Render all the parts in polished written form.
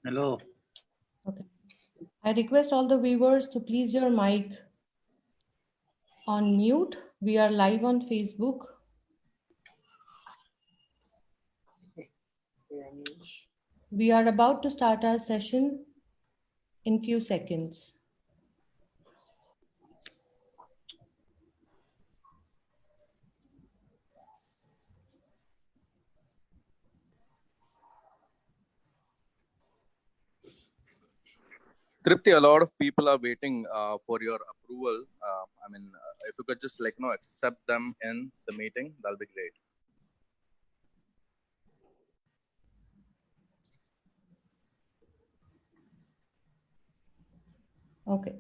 Hello. Okay. I request all the viewers to please your mic on mute. We are live on Facebook. We are about to start our session in few seconds. Tripti, a lot of people are waiting for your approval. If you could just accept them in the meeting, that'll be great. Okay.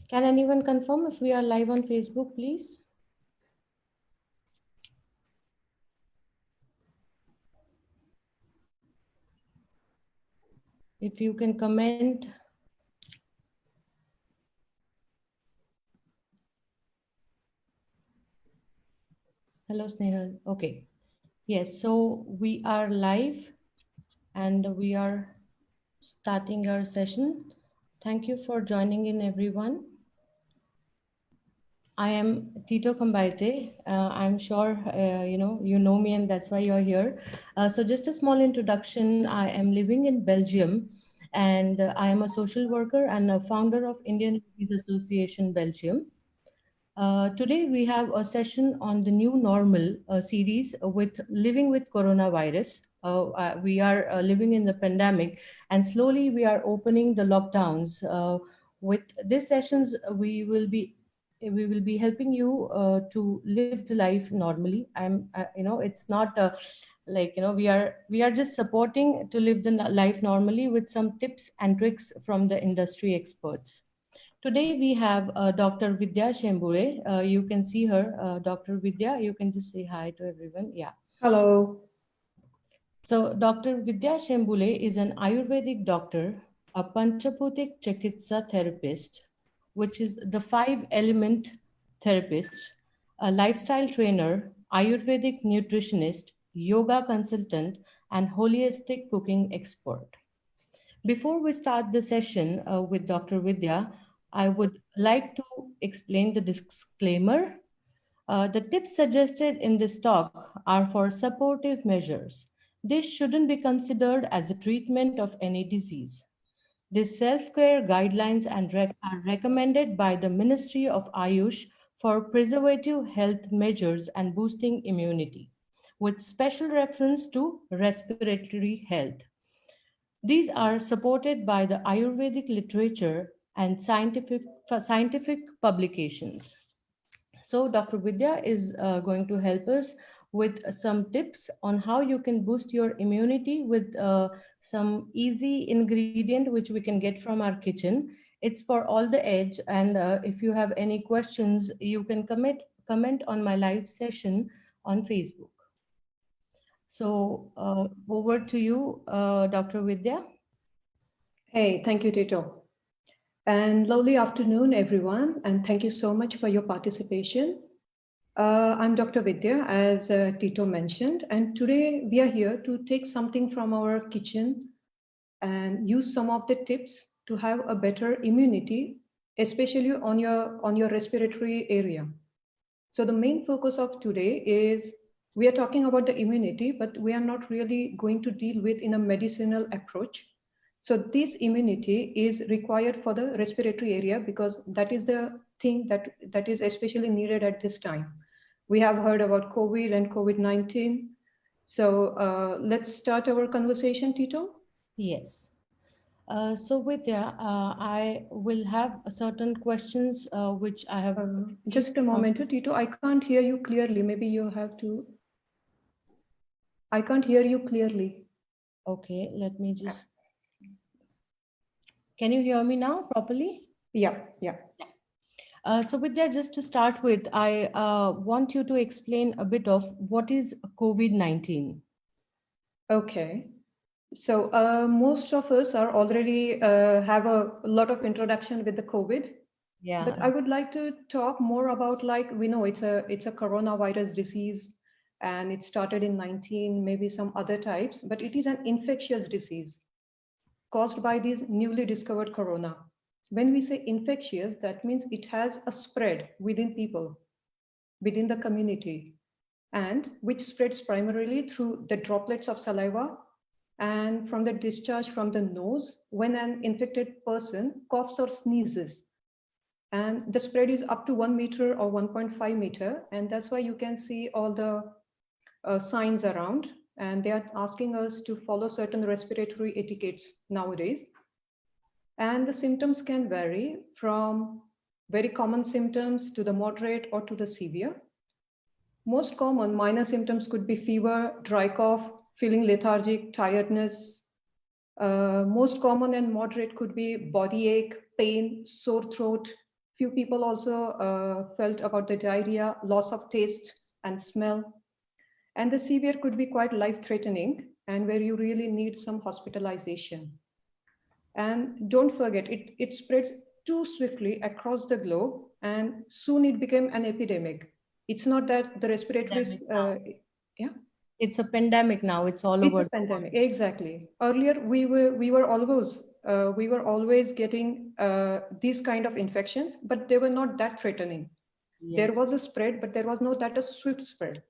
Can anyone confirm if we are live on Facebook, please? If you can comment. Hello, Snehal. Okay. Yes, so we are live and we are starting our session. Thank you for joining in, everyone. I am Tito Kambaite. I'm sure you know me, and that's why you're here. So, just a small introduction. I am living in Belgium, and I am a social worker and a founder of Indian Ladies Association Belgium. Today, we have a session on the new normal series with living with coronavirus. We are living in the pandemic, and slowly we are opening the lockdowns. With these sessions, we will be helping you to live the life normally. It's not we are just supporting to live the life normally with some tips and tricks from the industry experts. Today we have Dr. Vidya Shembure. You can see her, Dr. Vidya. You can just say hi to everyone. Yeah. Hello. So Dr. Vidya Shembule is an Ayurvedic doctor, a Panchaputik Chikitsa therapist, which is the five element therapist, a lifestyle trainer, Ayurvedic nutritionist, yoga consultant, and holistic cooking expert. Before we start the session with Dr. Vidya, I would like to explain the disclaimer. The tips suggested in this talk are for supportive measures. This shouldn't be considered as a treatment of any disease. These self-care guidelines are recommended by the Ministry of Ayush for preservative health measures and boosting immunity, with special reference to respiratory health. These are supported by the Ayurvedic literature and scientific publications. So, Dr. Vidya is going to help us with some tips on how you can boost your immunity with some easy ingredient which we can get from our kitchen. It's for all the age, and if you have any questions, you can comment on my live session on Facebook. So, over to you, Dr. Vidya. Hey, thank you, Tito. And lovely afternoon, everyone. And thank you so much for your participation. I'm Dr. Vidya, as Tito mentioned. And today we are here to take something from our kitchen and use some of the tips to have a better immunity, especially on your respiratory area. So the main focus of today is we are talking about the immunity, but we are not really going to deal with in a medicinal approach. So this immunity is required for the respiratory area because that is the thing that is especially needed at this time. We have heard about COVID and COVID-19. So let's start our conversation, Tito. Yes. So Vidya, I will have certain questions which I have. Just a moment, Tito. I can't hear you clearly. Maybe you have to. I can't hear you clearly. Okay, let me just. Can you hear me now properly? Yeah, yeah. So Vidya, just to start with, I want you to explain a bit of what is COVID-19. Okay. So most of us are already have a lot of introduction with the COVID. Yeah. But I would like to talk more about, like, we know it's a coronavirus disease, and it started in 19, maybe some other types, but it is an infectious disease caused by this newly discovered corona. When we say infectious, that means it has a spread within people, within the community, and which spreads primarily through the droplets of saliva and from the discharge from the nose when an infected person coughs or sneezes. And the spread is up to 1 meter or 1.5 meter, and that's why you can see all the signs around, and they are asking us to follow certain respiratory etiquettes nowadays. And the symptoms can vary from very common symptoms to the moderate or to the severe. Most common minor symptoms could be fever, dry cough, feeling lethargic, tiredness. Most common and moderate could be body ache, pain, sore throat. Few people also felt about the diarrhea, loss of taste and smell. And the severe could be quite life-threatening and where you really need some hospitalization. And don't forget, it spreads too swiftly across the globe, and soon it became an epidemic. It's not that the respiratory, Pandemic now. yeah, It's a pandemic now. It's all it's over a the pandemic. world. Exactly. Earlier, we were always getting these kind of infections, but they were not that threatening. There Yes. was a spread, but there was no that a swift spread.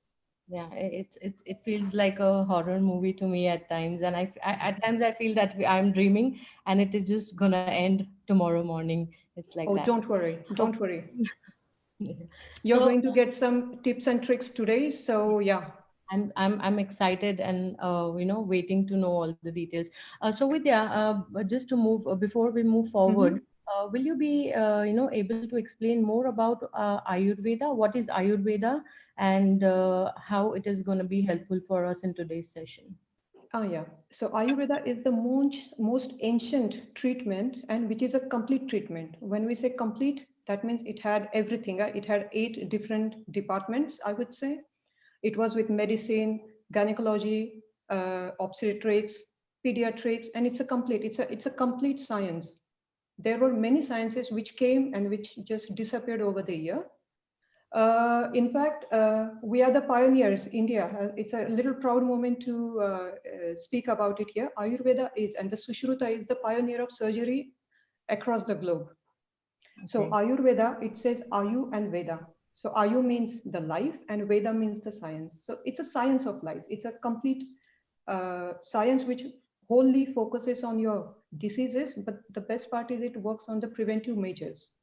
Yeah, it feels like a horror movie to me at times, and at times I feel that I'm dreaming, and it is just gonna end tomorrow morning. It's like Oh, that. don't worry, Okay. don't worry. Yeah. You're So going to get some tips and tricks today. So yeah. I'm excited and waiting to know all the details. So Vidya, just to move before we move forward, Mhm. will you be able to explain more about Ayurveda? What is Ayurveda, and how it is going to be helpful for us in today's session? Ah, yeah. So Ayurveda is the most ancient treatment, and which is a complete treatment. When we say complete, that means it had everything. It had 8 different departments, I would say. It was with medicine, gynecology, obstetrics, pediatrics, and it's a complete science. There were many sciences which came and which just disappeared over the year. In fact, we are the pioneers, India. It's a little proud moment to speak about it here. Ayurveda is, and the Sushruta is the pioneer of surgery across the globe. So Okay. Ayurveda, it says Ayu and Veda. So Ayu means the life and Veda means the science. So it's a science of life. It's a complete science which wholly focuses on your diseases, but the best part is it works on the preventive measures.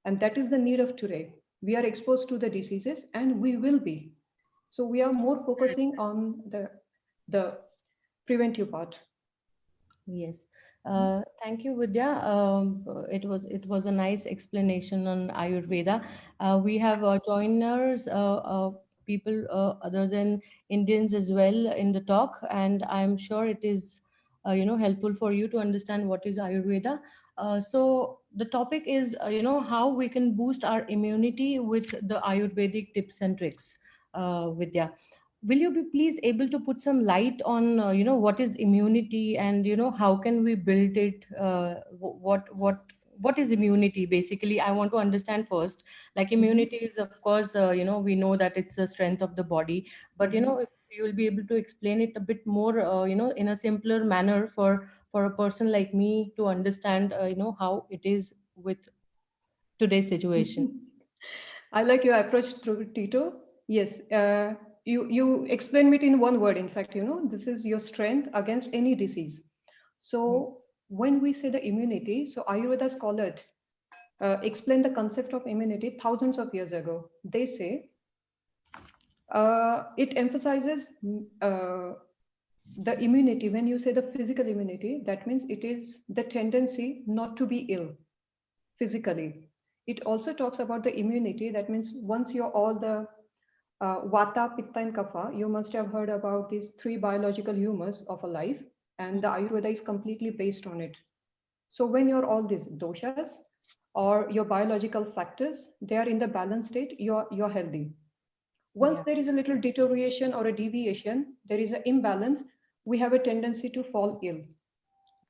And that is the need of today. We are exposed to the diseases and we will be. So we are more focusing on the preventive part. Yes. Thank you, Vidya. It was a nice explanation on Ayurveda. We have joiners, people other than Indians as well in the talk, and I'm sure it is helpful for you to understand what is Ayurveda. So the topic is how we can boost our immunity with the Ayurvedic tips and tricks. Vidya, will you be please able to put some light on what is immunity, and how can we build it? What is immunity basically? I want to understand first. Like, Mhm. immunity is, of course, we know that it's the strength of the body, but Mhm. if you will be able to explain it a bit more in a simpler manner for a person like me to understand how it is with today's situation. I like your approach through Tito. Yes, you explain it in one word. In fact, this is your strength against any disease. Yeah. So when we say the immunity, so Ayurveda scholars explained the concept of immunity thousands of years ago. They say it emphasizes the immunity. When you say the physical immunity, that means it is the tendency not to be ill physically. It also talks about the immunity. That means once you're all the Vata, Pitta, and Kapha, you must have heard about these 3 biological humors of a life, and the Ayurveda is completely based on it. So when you're all these doshas or your biological factors, they are in the balanced state, you're healthy. Once Yeah. there is a little deterioration or a deviation, there is an imbalance, we have a tendency to fall ill.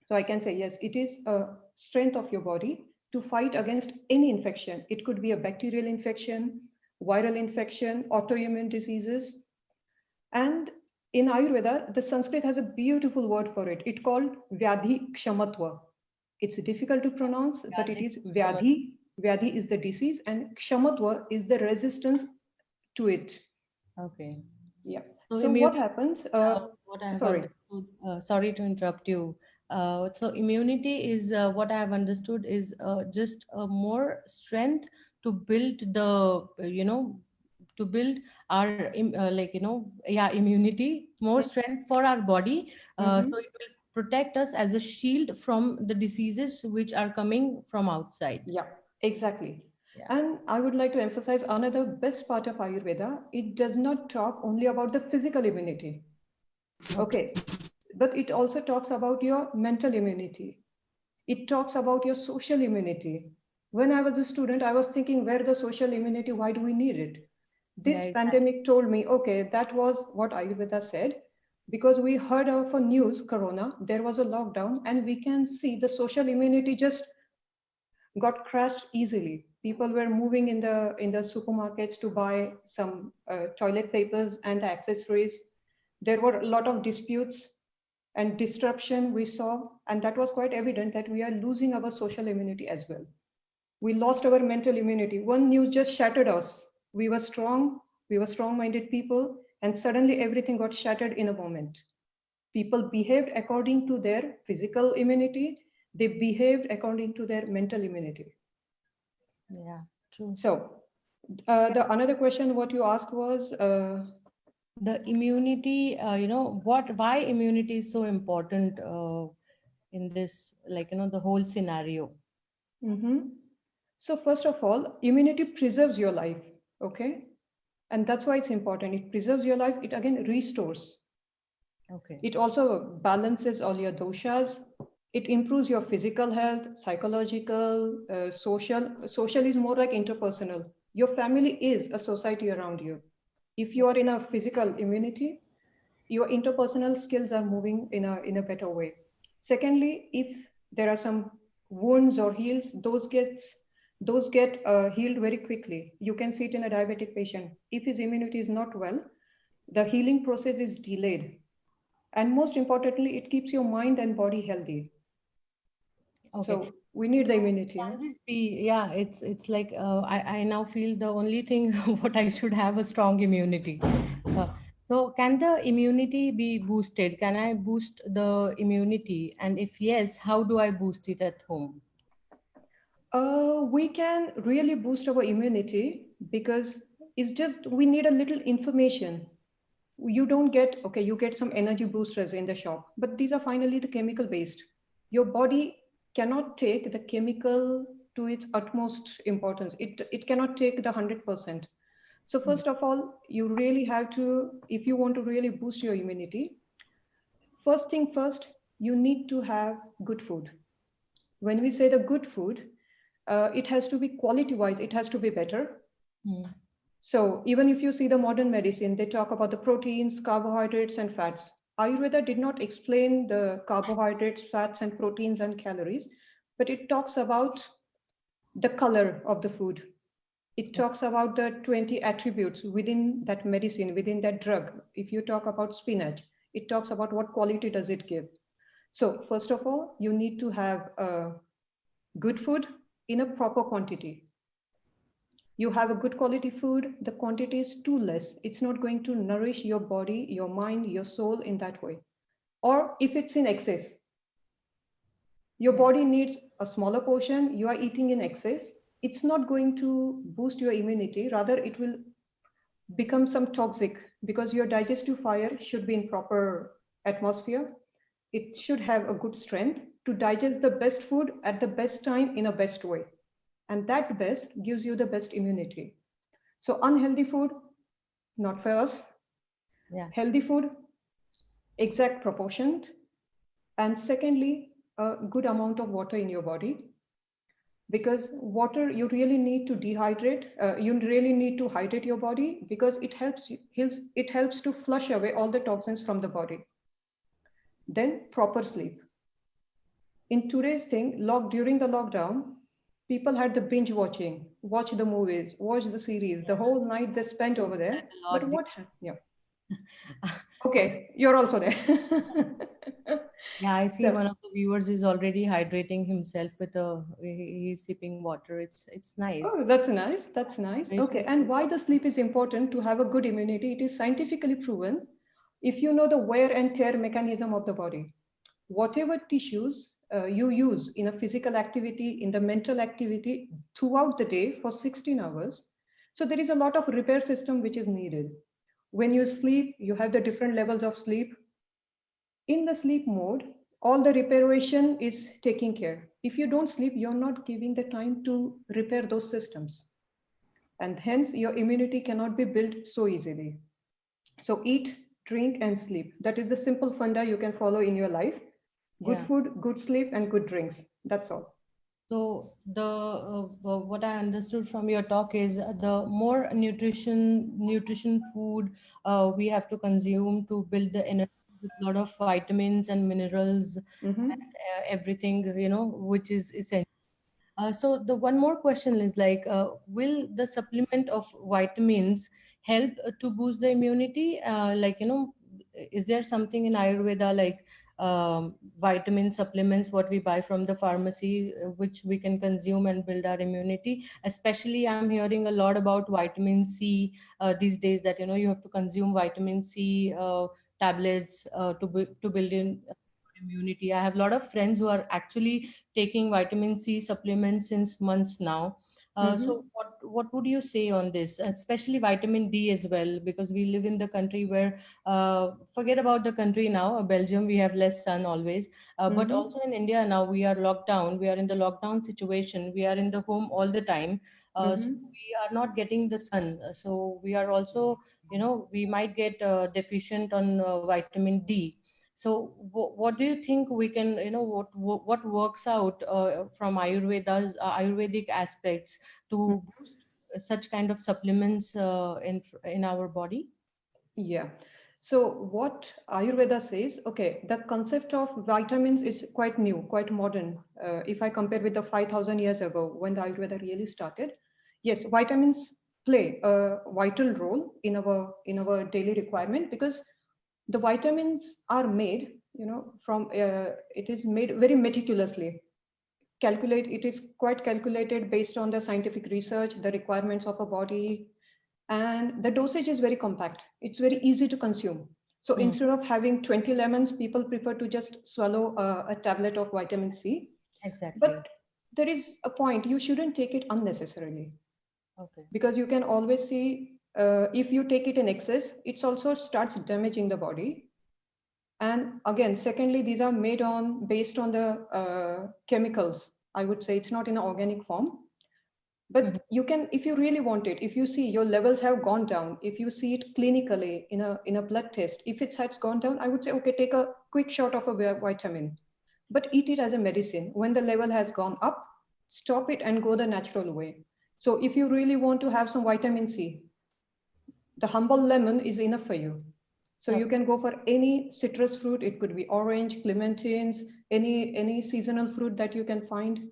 So I can say, yes, it is a strength of your body. to fight against any infection. It could be a bacterial infection, viral infection, autoimmune diseases. And in Ayurveda, the Sanskrit has a beautiful word for it. It's called Vyadhi Kshamatva. It's difficult to pronounce, but it is Vyadhi. Vyadhi is the disease, and Kshamatva is the resistance to it. Okay. Yeah. So, So what happens? what I have Sorry. understood, sorry to interrupt you. So immunity is what I have understood is just more strength to build the, to build our, yeah, immunity, more strength for our body. Mhm. So it will protect us as a shield from the diseases which are coming from outside. Yeah, exactly. Yeah. And I would like to emphasize another best part of Ayurveda. It does not talk only about the physical immunity. Okay. But it also talks about your mental immunity. It talks about your social immunity. When I was a student, I was thinking, where the social immunity? Why do we need it? This Yeah, pandemic told me, okay, that was what Ayurveda said. Because we heard of a news, Corona, there was a lockdown, and we can see the social immunity just got crashed easily. People were moving in the supermarkets to buy some toilet papers and accessories. There were a lot of disputes and disruption we saw, and that was quite evident that we are losing our social immunity as well. We lost our mental immunity. One news just shattered us. We were strong-minded people, and suddenly everything got shattered in a moment. People behaved according to their physical immunity, they behaved according to their mental immunity. yeah, true. So the another question what you asked was The immunity, why immunity is so important in this, the whole scenario. mhm. So first of all, immunity preserves your life, okay? And that's why it's important. It preserves your life. It again restores. Okay. It also balances all your doshas. It improves your physical health, psychological, social. Social is more like interpersonal. Your family is a society around you. If you are in a physical immunity, your interpersonal skills are moving in a better way. Secondly, if there are some wounds or heals, those get healed very quickly. You can see it in a diabetic patient. If his immunity is not well, the healing process is delayed. And most importantly, it keeps your mind and body healthy. Okay. So we need the immunity. Can this be, yeah, it's like I now feel the only thing what I should have a strong immunity. So can the immunity be boosted? Can I boost the immunity? And if yes, how do I boost it at home? We can really boost our immunity because it's just we need a little information. You don't get, okay, you get some energy boosters in the shop, but these are finally the chemical based. Your body cannot take the chemical to its utmost importance. It cannot take the 100%. So Hmm. first of all, you really have to, if you want to really boost your immunity, first thing first, you need to have good food. When we say the good food, it has to be quality wise, it has to be better. Hmm. So even if you see the modern medicine, they talk about the proteins, carbohydrates, and fats. Ayurveda did not explain the carbohydrates, fats, and proteins and calories, but it talks about the color of the food. It talks about the 20 attributes within that medicine, within that drug. If you talk about spinach, it talks about what quality does it give. So first of all, you need to have good food in a proper quantity. You have a good quality food, the quantity is too less. It's not going to nourish your body, your mind, your soul in that way. Or if it's in excess, your Yeah. body needs a smaller portion, you are eating in excess, it's not going to boost your immunity. Rather, it will become some toxic because your digestive fire should be in proper atmosphere. It should have a good strength to digest the best food at the best time in a best way. And that best gives you the best immunity. So unhealthy food, not for us. Yeah. Healthy food, exact proportion. And secondly, a good amount of water in your body. Because water, you really need to dehydrate. You really need to hydrate your body because it helps to flush away all the toxins from the body. Then proper sleep. In today's thing, during the lockdown, People had the binge watching, watch the movies, watch the series, the whole night they spent over there. That a But lot. what happened? Yeah. Okay, you're also there. Yeah, I see So, one of the viewers is already hydrating himself with he's sipping water. It's oh, nice. that's nice. That's nice. Hydration Okay, is and why the important. sleep is important to have a good immunity? It is scientifically proven. If you know the wear and tear mechanism of the body, whatever tissues you use in a physical activity, in the mental activity throughout the day for 16 hours, so there is a lot of repair system which is needed. When you sleep, you have the different levels of sleep. In the sleep mode, all the reparation is taking care. If you don't sleep, you're not giving the time to repair those systems. And hence, your immunity cannot be built so easily. So, eat, drink, and sleep. That is the simple funda you can follow in your life. Good Yeah. food, good sleep, and good drinks. That's all. So the what I understood from your talk is the more nutrition food we have to consume to build the energy with a lot of vitamins and minerals Mm-hmm. and everything, which is essential. So the one more question is like, will the supplement of vitamins help to boost the immunity? Is there something in Ayurveda like vitamin supplements what we buy from the pharmacy, which we can consume and build our immunity? Especially, I'm hearing a lot about vitamin C these days that you have to consume vitamin C tablets to build in immunity. I have a lot of friends who are actually taking vitamin C supplements since months now. Mm-hmm. So what would you say on this, especially vitamin D as well, because we live in the country where forget about the country now, Belgium, we have less sun always, but Mm-hmm. also in India now we are locked down. We are in the lockdown situation. We are in the home all the time, so Mm-hmm. we are not getting the sun. So we are also we might get deficient on vitamin D. So what do you think we can, what works out from Ayurvedic aspects to boost such kind of supplements in our body? Yeah. So what Ayurveda says, okay, the concept of vitamins is quite new, quite modern. If I compare with the 5,000 years ago when the Ayurveda really started, yes, vitamins play a vital role in our daily requirement because the vitamins are made, from it is made very meticulously. It is quite calculated based on the scientific research, the requirements of a body, and the dosage is very compact. It's very easy to consume. So Hmm, instead of having 20 lemons, people prefer to just swallow a tablet of vitamin C. exactly. But there is a point, you shouldn't take it unnecessarily Okay. because you can always see if you take it in excess, it also starts damaging the body. And again, secondly, these are made on based on the chemicals. I would say it's not in an organic form. Mhm. But you can, if you really want it, if you see your levels have gone down, if you see it clinically in a blood test, if it has gone down, I would say, okay, take a quick shot of a vitamin, but eat it as a medicine. When the level has gone up, stop it and go the natural way. So if you really want to have some vitamin C, the humble lemon is enough for you. So you Okay. can go for any citrus fruit. It could be orange, clementines, any seasonal fruit that you can find.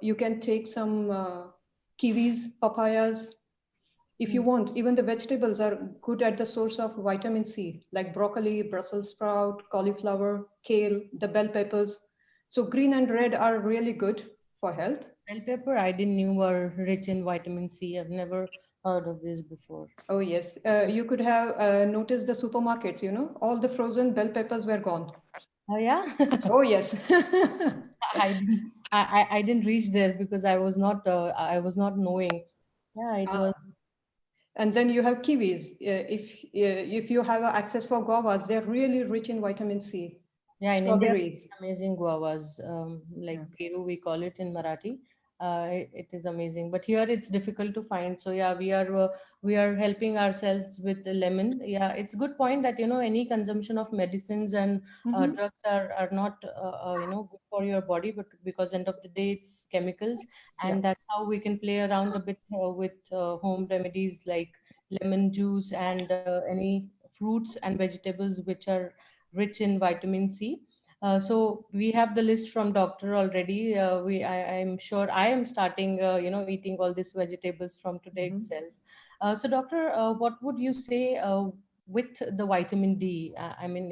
You can take some kiwis, papayas. If you Hmm. want, even the vegetables are good at the source of vitamin C, like broccoli, Brussels sprout, cauliflower, kale, the bell peppers. So green and red are really good for health. Bell pepper, I didn't knew were rich in vitamin C. I've never heard of this before. Oh yes, you could have noticed the supermarkets. All the frozen bell peppers were gone. Oh yeah. Oh yes. I didn't reach there because I was not knowing. Yeah, it was. And then you have kiwis. If you have access for guavas, they're really rich in vitamin C. Yeah, in India, Strawberries. amazing guavas, like Yeah. Peru, we call it in Marathi. It is amazing, but here it's difficult to find. So yeah, we are helping ourselves with the lemon. Yeah, it's good point that any consumption of medicines and Mm-hmm. drugs are not good for your body, but because end of the day it's chemicals, Yeah. and that's how we can play around a bit with home remedies like lemon juice and any fruits and vegetables which are rich in vitamin C. So we have the list from doctor already. I'm sure I am starting, eating all these vegetables from today Mhm. itself. So doctor, what would you say with the vitamin D? I mean,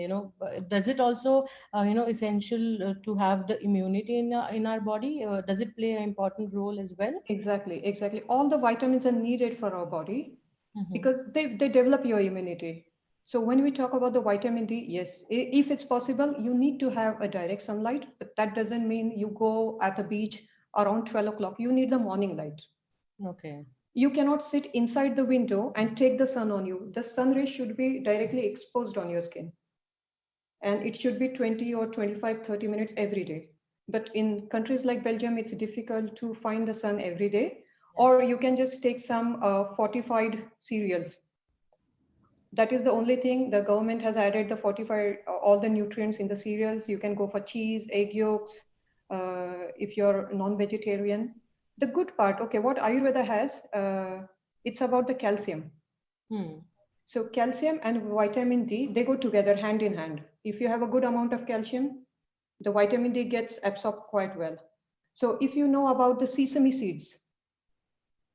does it also, essential to have the immunity in our body? Does it play an important role as well? Exactly, exactly. All the vitamins are needed for our body Mm-hmm. because they develop your immunity. So when we talk about the vitamin D, yes, if it's possible, you need to have a direct sunlight, but that doesn't mean you go at the beach around 12 o'clock. You need the morning light. Okay. You cannot sit inside the window and take the sun on you. The sun rays should be directly exposed on your skin. And it should be 20 or 25, 30 minutes every day. But in countries like Belgium, it's difficult to find the sun every day. Yeah. Or you can just take some fortified cereals. That is the only thing. The government has added the fortified, all the nutrients in the cereals. You can go for cheese, egg yolks, if you're non-vegetarian. The good part, okay, what Ayurveda has, it's about the calcium. Hmm. So calcium and vitamin D, they go together hand in hand. If you have a good amount of calcium, the vitamin D gets absorbed quite well. So if you know about the sesame seeds,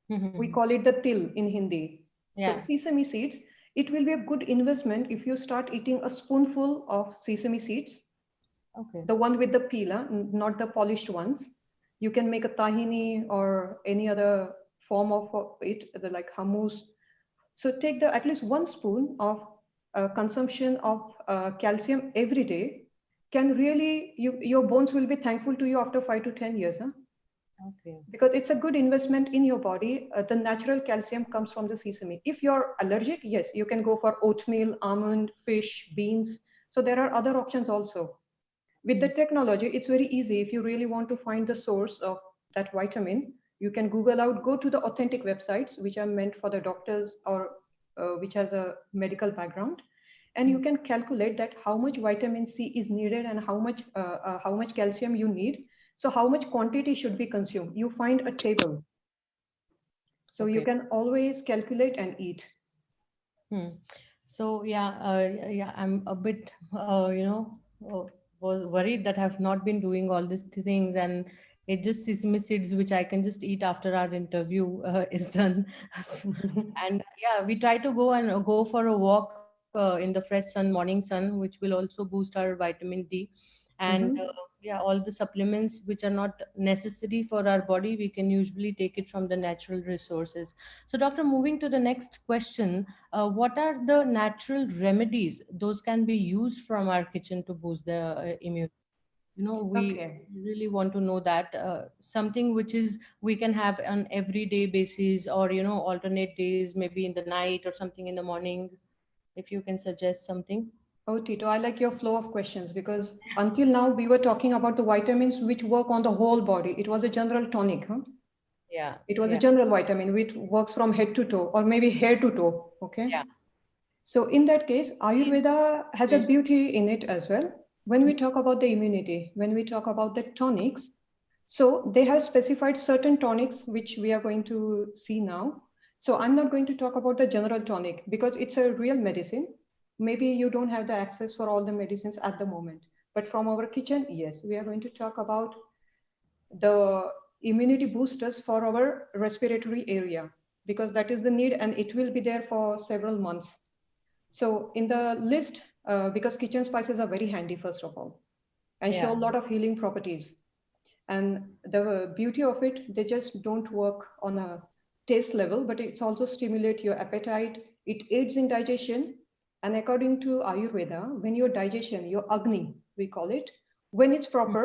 we Mm-hmm. call it the til in Hindi. So Yeah. sesame seeds, it will be a good investment if you start eating a spoonful of sesame seeds, Okay. the one with the peel, not the polished ones. You can make a tahini or any other form of it, like hummus. So take the at least one spoon of consumption of calcium every day can really your bones will be thankful to you after 5 to 10 years, huh? Okay. Because it's a good investment in your body. The natural calcium comes from the sesame. If you're allergic, yes, you can go for oatmeal, almond, fish, beans. So there are other options also. With the technology, it's very easy. If you really want to find the source of that vitamin, you can Google out, go to the authentic websites, which are meant for the doctors or which has a medical background. And you Mm. can calculate that how much vitamin C is needed and how much calcium you need. So how much quantity should be consumed. You find a table. So you Okay. can always calculate and eat. Hmm. So yeah, yeah, I'm a bit, was worried that I've not been doing all these things, and it just sesame seeds, which I can just eat after our interview is done. And yeah, we try to go and go for a walk in the fresh sun, morning sun, which will also boost our vitamin D. And Mhm. yeah, all the supplements which are not necessary for our body, we can usually take it from the natural resources. So, doctor, moving to the next question, what are the natural remedies those can be used from our kitchen to boost the immune? We Okay. really want to know that something which is we can have on everyday basis, or alternate days, maybe in the night or something in the morning. If you can suggest something. Oh, Tito, I like your flow of questions because until now we were talking about the vitamins which work on the whole body. It was a general tonic, huh? Yeah, It was a yeah, general vitamin which works from head to toe or maybe hair to toe. Okay. yeah. So in that case, Ayurveda has a Yes. beauty in it as well. When we talk about the immunity, when we talk about the tonics, so they have specified certain tonics which we are going to see now. So I'm not going to talk about the general tonic because it's a real medicine. Maybe you don't have the access for all the medicines at the moment. But from our kitchen, yes, we are going to talk about the immunity boosters for our respiratory area because that is the need and it will be there for several months. So in the list, because kitchen spices are very handy, first of all, and show Yeah. a lot of healing properties. And the beauty of it, they just don't work on a taste level, but it's also stimulate your appetite. It aids in digestion. And according to Ayurveda, when your digestion, your Agni, we call it, when it's Mm. proper,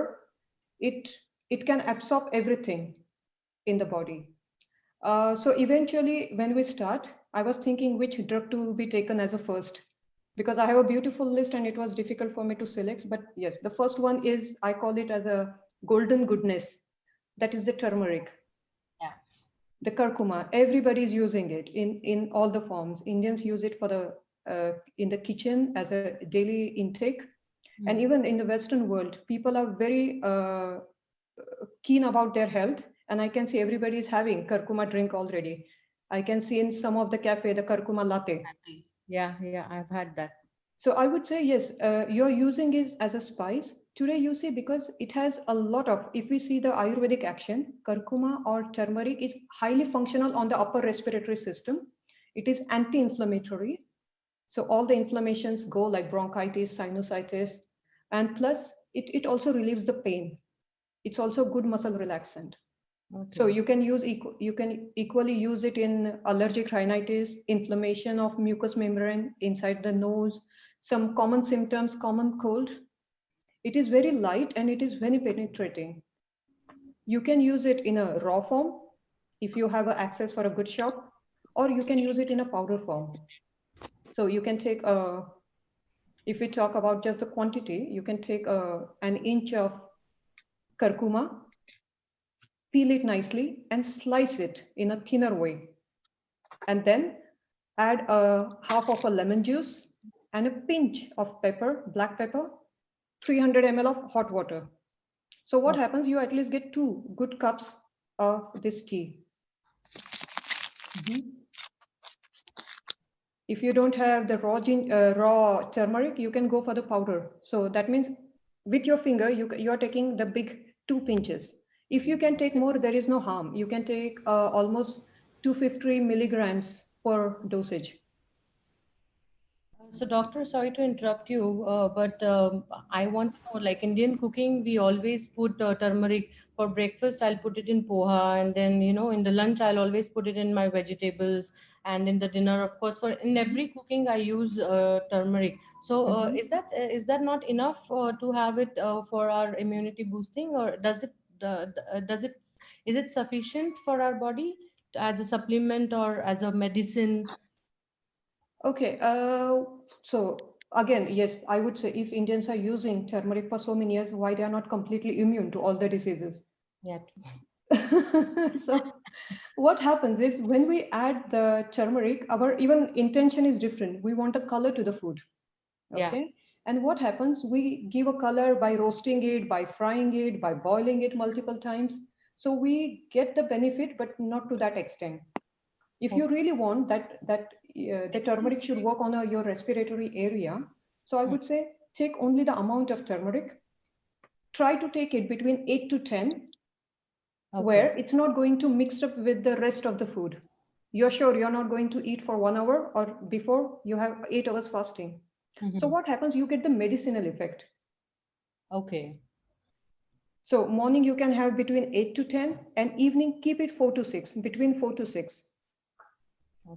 it it can absorb everything in the body. So eventually, when we start, I was thinking which drug to be taken as a first because I have a beautiful list and it was difficult for me to select. But yes, the first one is I call it as a golden goodness. That is the turmeric, Yeah. the curcuma. Everybody is using it in all the forms. Indians use it for the in the kitchen as a daily intake, and Mm. even in the Western world, people are very keen about their health, and I can see everybody is having curcuma drink already. I can see in some of the cafe the curcuma latte. Yeah, yeah, I've had that. So I would say, yes, you're using it as a spice. Today, you see, because it has a lot of, if we see the Ayurvedic action, curcuma or turmeric is highly functional on the upper respiratory system. It is anti-inflammatory. So all the inflammations go like bronchitis, sinusitis, and plus it also relieves the pain. It's also good muscle relaxant. So Okay. you can you can equally use it in allergic rhinitis, inflammation of mucous membrane inside the nose, some common symptoms, common cold. It is very light and it is very penetrating. You can use it in a raw form if you have access for a good shop, or you can use it in a powder form. So you can take if we talk about just the quantity, you can take an inch of curcuma, peel it nicely and slice it in a thinner way. And then add a half of a lemon juice and a pinch of pepper, black pepper, 300 ml of hot water. So what happens? You at least get 2 good cups of this tea. If you don't have the raw turmeric, you can go for the powder. So that means with your finger, you are taking the big 2 pinches. If you can take more, there is no harm. You can take almost 250 milligrams per dosage. So, doctor, sorry to interrupt you, but I want to know, like Indian cooking, we always put turmeric for breakfast. I'll put it in poha, and then in the lunch, I'll always put it in my vegetables, and in the dinner, of course, for in every cooking, I use turmeric. So, is that not enough to have it for our immunity boosting, or does it is it sufficient for our body as a supplement or as a medicine? Okay, so again, yes, I would say if Indians are using turmeric for so many years, why they are not completely immune to all the diseases? Yeah. So what happens is when we add the turmeric, our even intention is different. We want a color to the food. Yeah. Okay. And what happens? We give a color by roasting it, by frying it, by boiling it multiple times. So we get the benefit, but not to that extent. If you really want that the turmeric should work on your respiratory area, so I would say take only the amount of turmeric. Try to take it between 8 to 10, where it's not going to mix up with the rest of the food. You're sure you're not going to eat for 1 hour or before you have 8 hours fasting. So what happens? You get the medicinal effect. Okay. So morning you can have between 8 to 10 and evening keep it 4 to 6, between 4 to 6.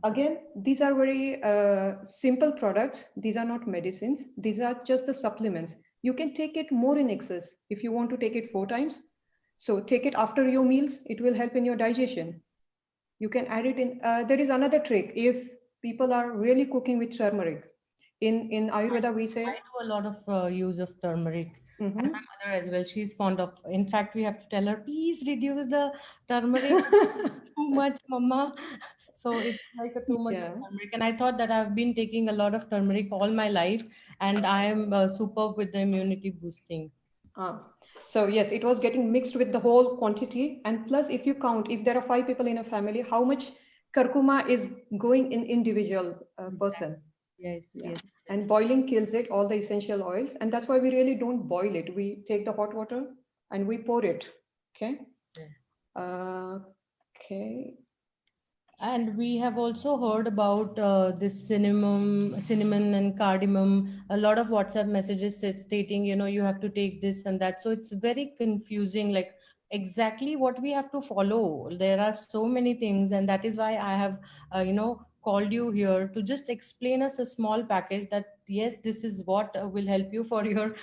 Again, these are very simple products. These are not medicines. These are just the supplements. You can take it more in excess if you want to take it 4 times. So take it after your meals. It will help in your digestion. You can add it in. There is another trick. If people are really cooking with turmeric, in Ayurveda we say. I do a lot of use of turmeric. And my mother as well. She's fond of. In fact, we have to tell her, please reduce the turmeric too much, mama. So it's like a too much of Yeah. turmeric. And I thought that I've been taking a lot of turmeric all my life, and I am superb with the immunity boosting. So yes, it was getting mixed with the whole quantity. And plus, if you count, if there are 5 people in a family, how much curcuma is going in individual person. Yes, Yeah. yes. And boiling kills it, all the essential oils. And that's why we really don't boil it. We take the hot water and we pour it. Okay. Okay. And we have also heard about this cinnamon and cardamom. A lot of WhatsApp messages stating, you have to take this and that. So it's very confusing, like exactly what we have to follow. There are so many things, and that is why I have, called you here to just explain us a small package that yes, this is what will help you for your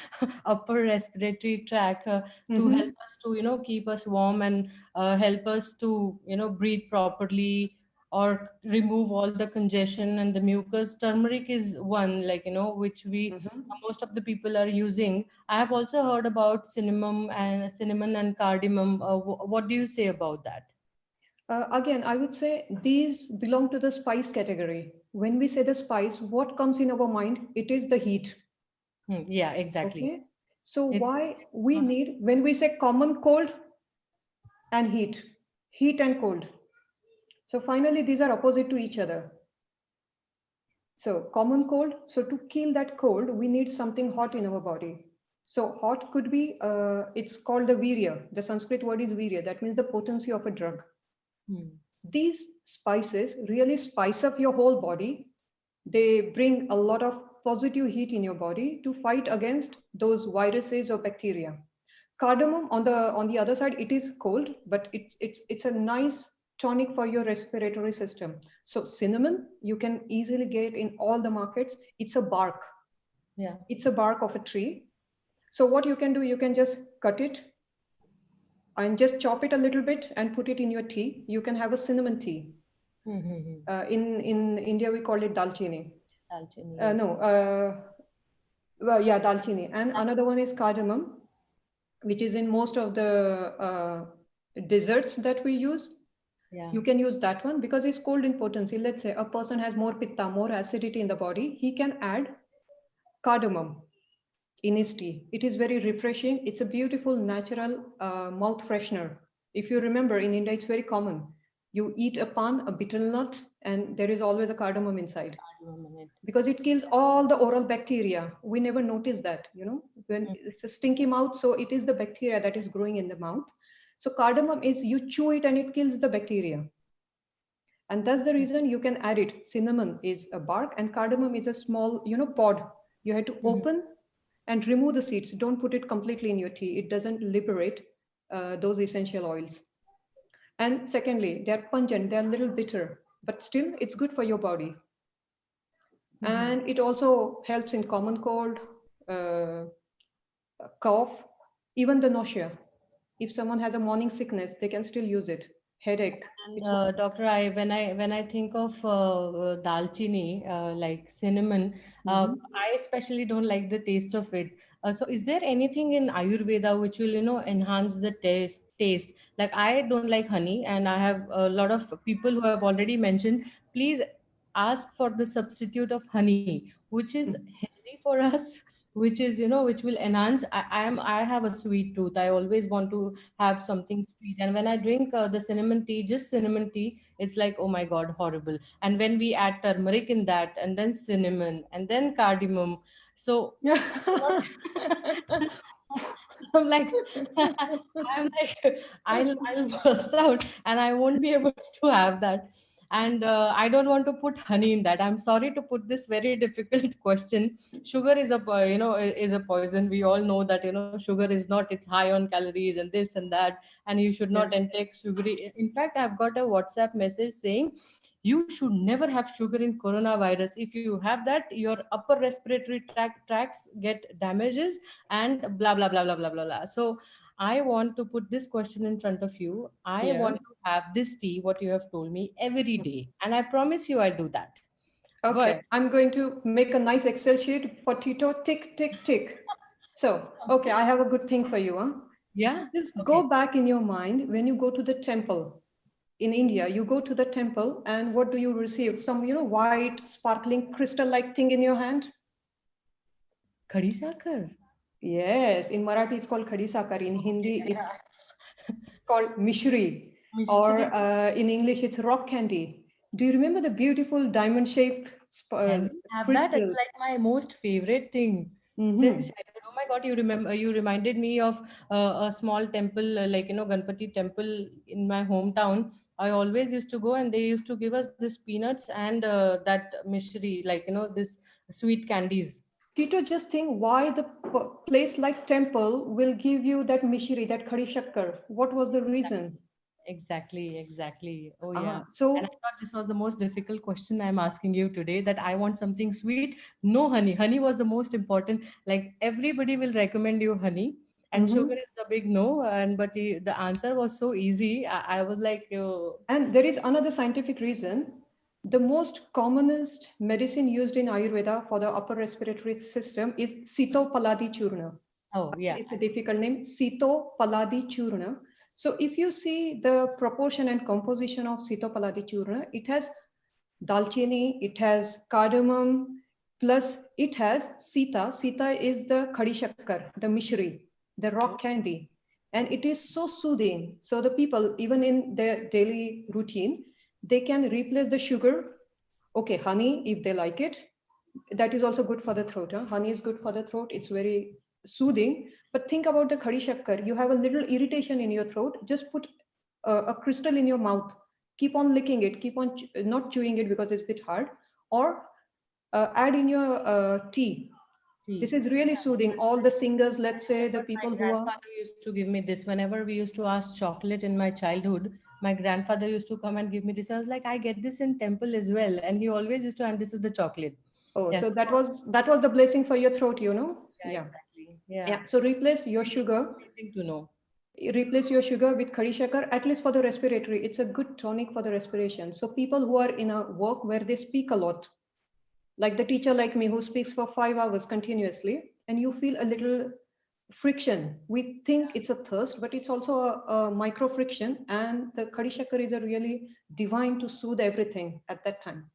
upper respiratory tract to help us to, keep us warm and help us to, breathe properly or remove all the congestion and the mucus. Turmeric is one, like which we most of the people are using. I have also heard about cinnamon and cardamom. What do you say about that? Again, I would say these belong to the spice category. When we say the spice, what comes in our mind? It is the heat. Yeah, exactly. Okay. So It, why we need, when we say common cold and heat and cold. So finally, these are opposite to each other. So common cold. So to kill that cold, we need something hot in our body. So hot could be, it's called the virya. The Sanskrit word is virya. That means the potency of a drug. These spices really spice up your whole body. They bring a lot of positive heat in your body to fight against those viruses or bacteria. Cardamom, on the other side, it is cold, but it's a nice tonic for your respiratory system. So cinnamon, you can easily get in all the markets. It's a bark. Yeah. It's a bark of a tree. So what you can do, you can just cut it and just chop it a little bit and put it in your tea. You can have a cinnamon tea. In India, we call it dalchini. Dalchini, yes. Well, yeah, dalchini. And another one is cardamom, which is in most of the desserts that we use. Yeah. You can use that one because it's cold in potency. Let's say a person has more pitta, more acidity in the body. He can add cardamom in his tea. It is very refreshing. It's a beautiful natural mouth freshener. If you remember, in India, it's very common. You eat a pan, a betel nut, and there is always a cardamom inside. Cardamom in it. Because it kills all the oral bacteria. We never notice that, when it's a stinky mouth. So it is the bacteria that is growing in the mouth. So cardamom is, you chew it and it kills the bacteria. And that's the reason you can add it. Cinnamon is a bark and cardamom is a small, pod. You have to open and remove the seeds. Don't put it completely in your tea. It doesn't liberate those essential oils. And secondly, they're pungent, they're a little bitter, but still it's good for your body. And it also helps in common cold, cough, even the nausea. If someone has a morning sickness, they can still use it. Headache. And Doctor, when I think of dalchini, like cinnamon, I especially don't like the taste of it. So, is there anything in Ayurveda which will enhance the taste? Like I don't like honey, and I have a lot of people who have already mentioned. Please ask for the substitute of honey, which is healthy for us, which is which will enhance. I have a sweet tooth. I always want to have something sweet, and when I drink the cinnamon tea, just cinnamon tea, it's like, oh my god, horrible. And when we add turmeric in that, and then cinnamon, and then cardamom, so I'm like, I'll burst out, and I won't be able to have that. And I don't want to put honey in that. I'm sorry to put this very difficult question. Sugar is is a poison. We all know that sugar is not. It's high on calories and this and that, and you should not intake sugary. In fact, I've got a WhatsApp message saying you should never have sugar in coronavirus. If you have that, your upper respiratory tracts get damages, and blah blah blah blah blah blah blah. So I want to put this question in front of you. I want to have this tea, what you have told me, every day, and I promise you I'll do that. Okay, I'm going to make a nice Excel sheet for Tito. Tick, tick, tick. So, okay, I have a good thing for you. Huh? Yeah. Just go back in your mind when you go to the temple. In India, you go to the temple, and what do you receive? Some, white, sparkling, crystal-like thing in your hand. Khadi sakar. Yes, in Marathi it's called khadi sakar. In Hindi it's called mishri. Or in English it's rock candy. Do you remember the beautiful diamond-shaped have that? It's like my most favorite thing. Since childhood. Oh my God, you reminded me of a small temple, like Ganpati temple in my hometown. I always used to go, and they used to give us this peanuts and that mishri, like this sweet candies. Tito, just think why the place like temple will give you that mishri, that khadi shakkar. What was the reason? Exactly. Oh yeah. So, and I thought this was the most difficult question I'm asking you today, that I want something sweet, no honey. Honey was the most important. Like everybody will recommend you honey, and sugar is the big no. And but the answer was so easy. I was like, and there is another scientific reason. The most commonest medicine used in Ayurveda for the upper respiratory system is Sito Paladi Churna. Oh yeah, it's a difficult name, Sito Paladi Churna. So if you see the proportion and composition of Sito Paladi Churna, it has dalchini, it has cardamom, plus it has Sita. Sita is the khadi shakkar, the mishri, the rock candy. And it is so soothing. So the people, even in their daily routine, they can replace the sugar Okay, honey, if they like it, that is also good for the throat. Huh? Honey is good for the throat. It's very soothing. But think about the khadi shakkar. You have a little irritation in your throat. Just put a crystal in your mouth. Keep on licking it. Keep on not chewing it because it's a bit hard. Or add in your tea. This is really soothing. All the singers, let's say the people My who are. grandfather used to give me this whenever we used to ask chocolate in my childhood. My grandfather used to come and give me this. I was like, I get this in temple as well, and he always used to, and this is the chocolate. Oh, Yes. so that was the blessing for your throat, you know? Yeah, Yeah. exactly. Yeah. Yeah. So replace your sugar. Amazing to know. Replace your sugar with khadi shakar, at least for the respiratory. It's a good tonic for the respiration. So people who are in a work where they speak a lot, like the teacher like me who speaks for 5 hours continuously, and you feel a little friction. We think it's a thirst, but it's also a micro friction. And the khadi shakar is a really divine to soothe everything at that time.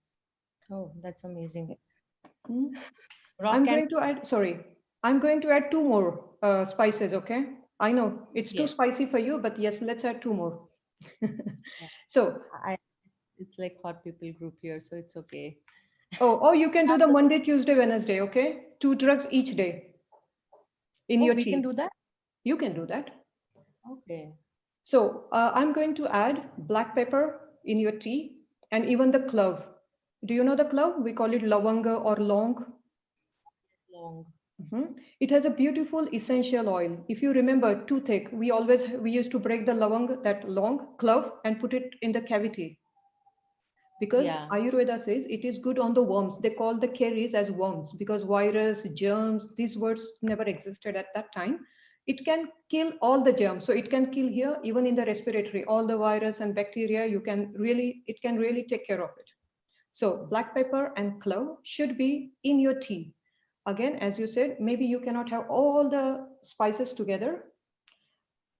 Oh, that's amazing. Hmm? Rock I'm and going to add, sorry, I'm going to add two more spices, okay? I know it's too yes, spicy for you, but yes, let's add two more. yeah. So, I it's like hot people group here, so it's okay. oh, you can do the Monday, Tuesday, Wednesday, okay? 2 drugs each day in Oh, your we can tea. do that? You can do that. Okay. So, I'm going to add black pepper in your tea and even the clove. Do you know the clove? We call it lavanga or long. Long. Mhm. It has a beautiful essential oil. If you remember toothache, we used to break the lavang, that long clove, and put it in the cavity because Yeah. Ayurveda says it is good on the worms. They call the caries as worms because virus, germs, these words never existed at that time. It can kill all the germs, so it can kill here even in the respiratory, all the virus and bacteria. It can really take care of it. So black pepper and clove should be in your tea. Again, as you said, maybe you cannot have all the spices together.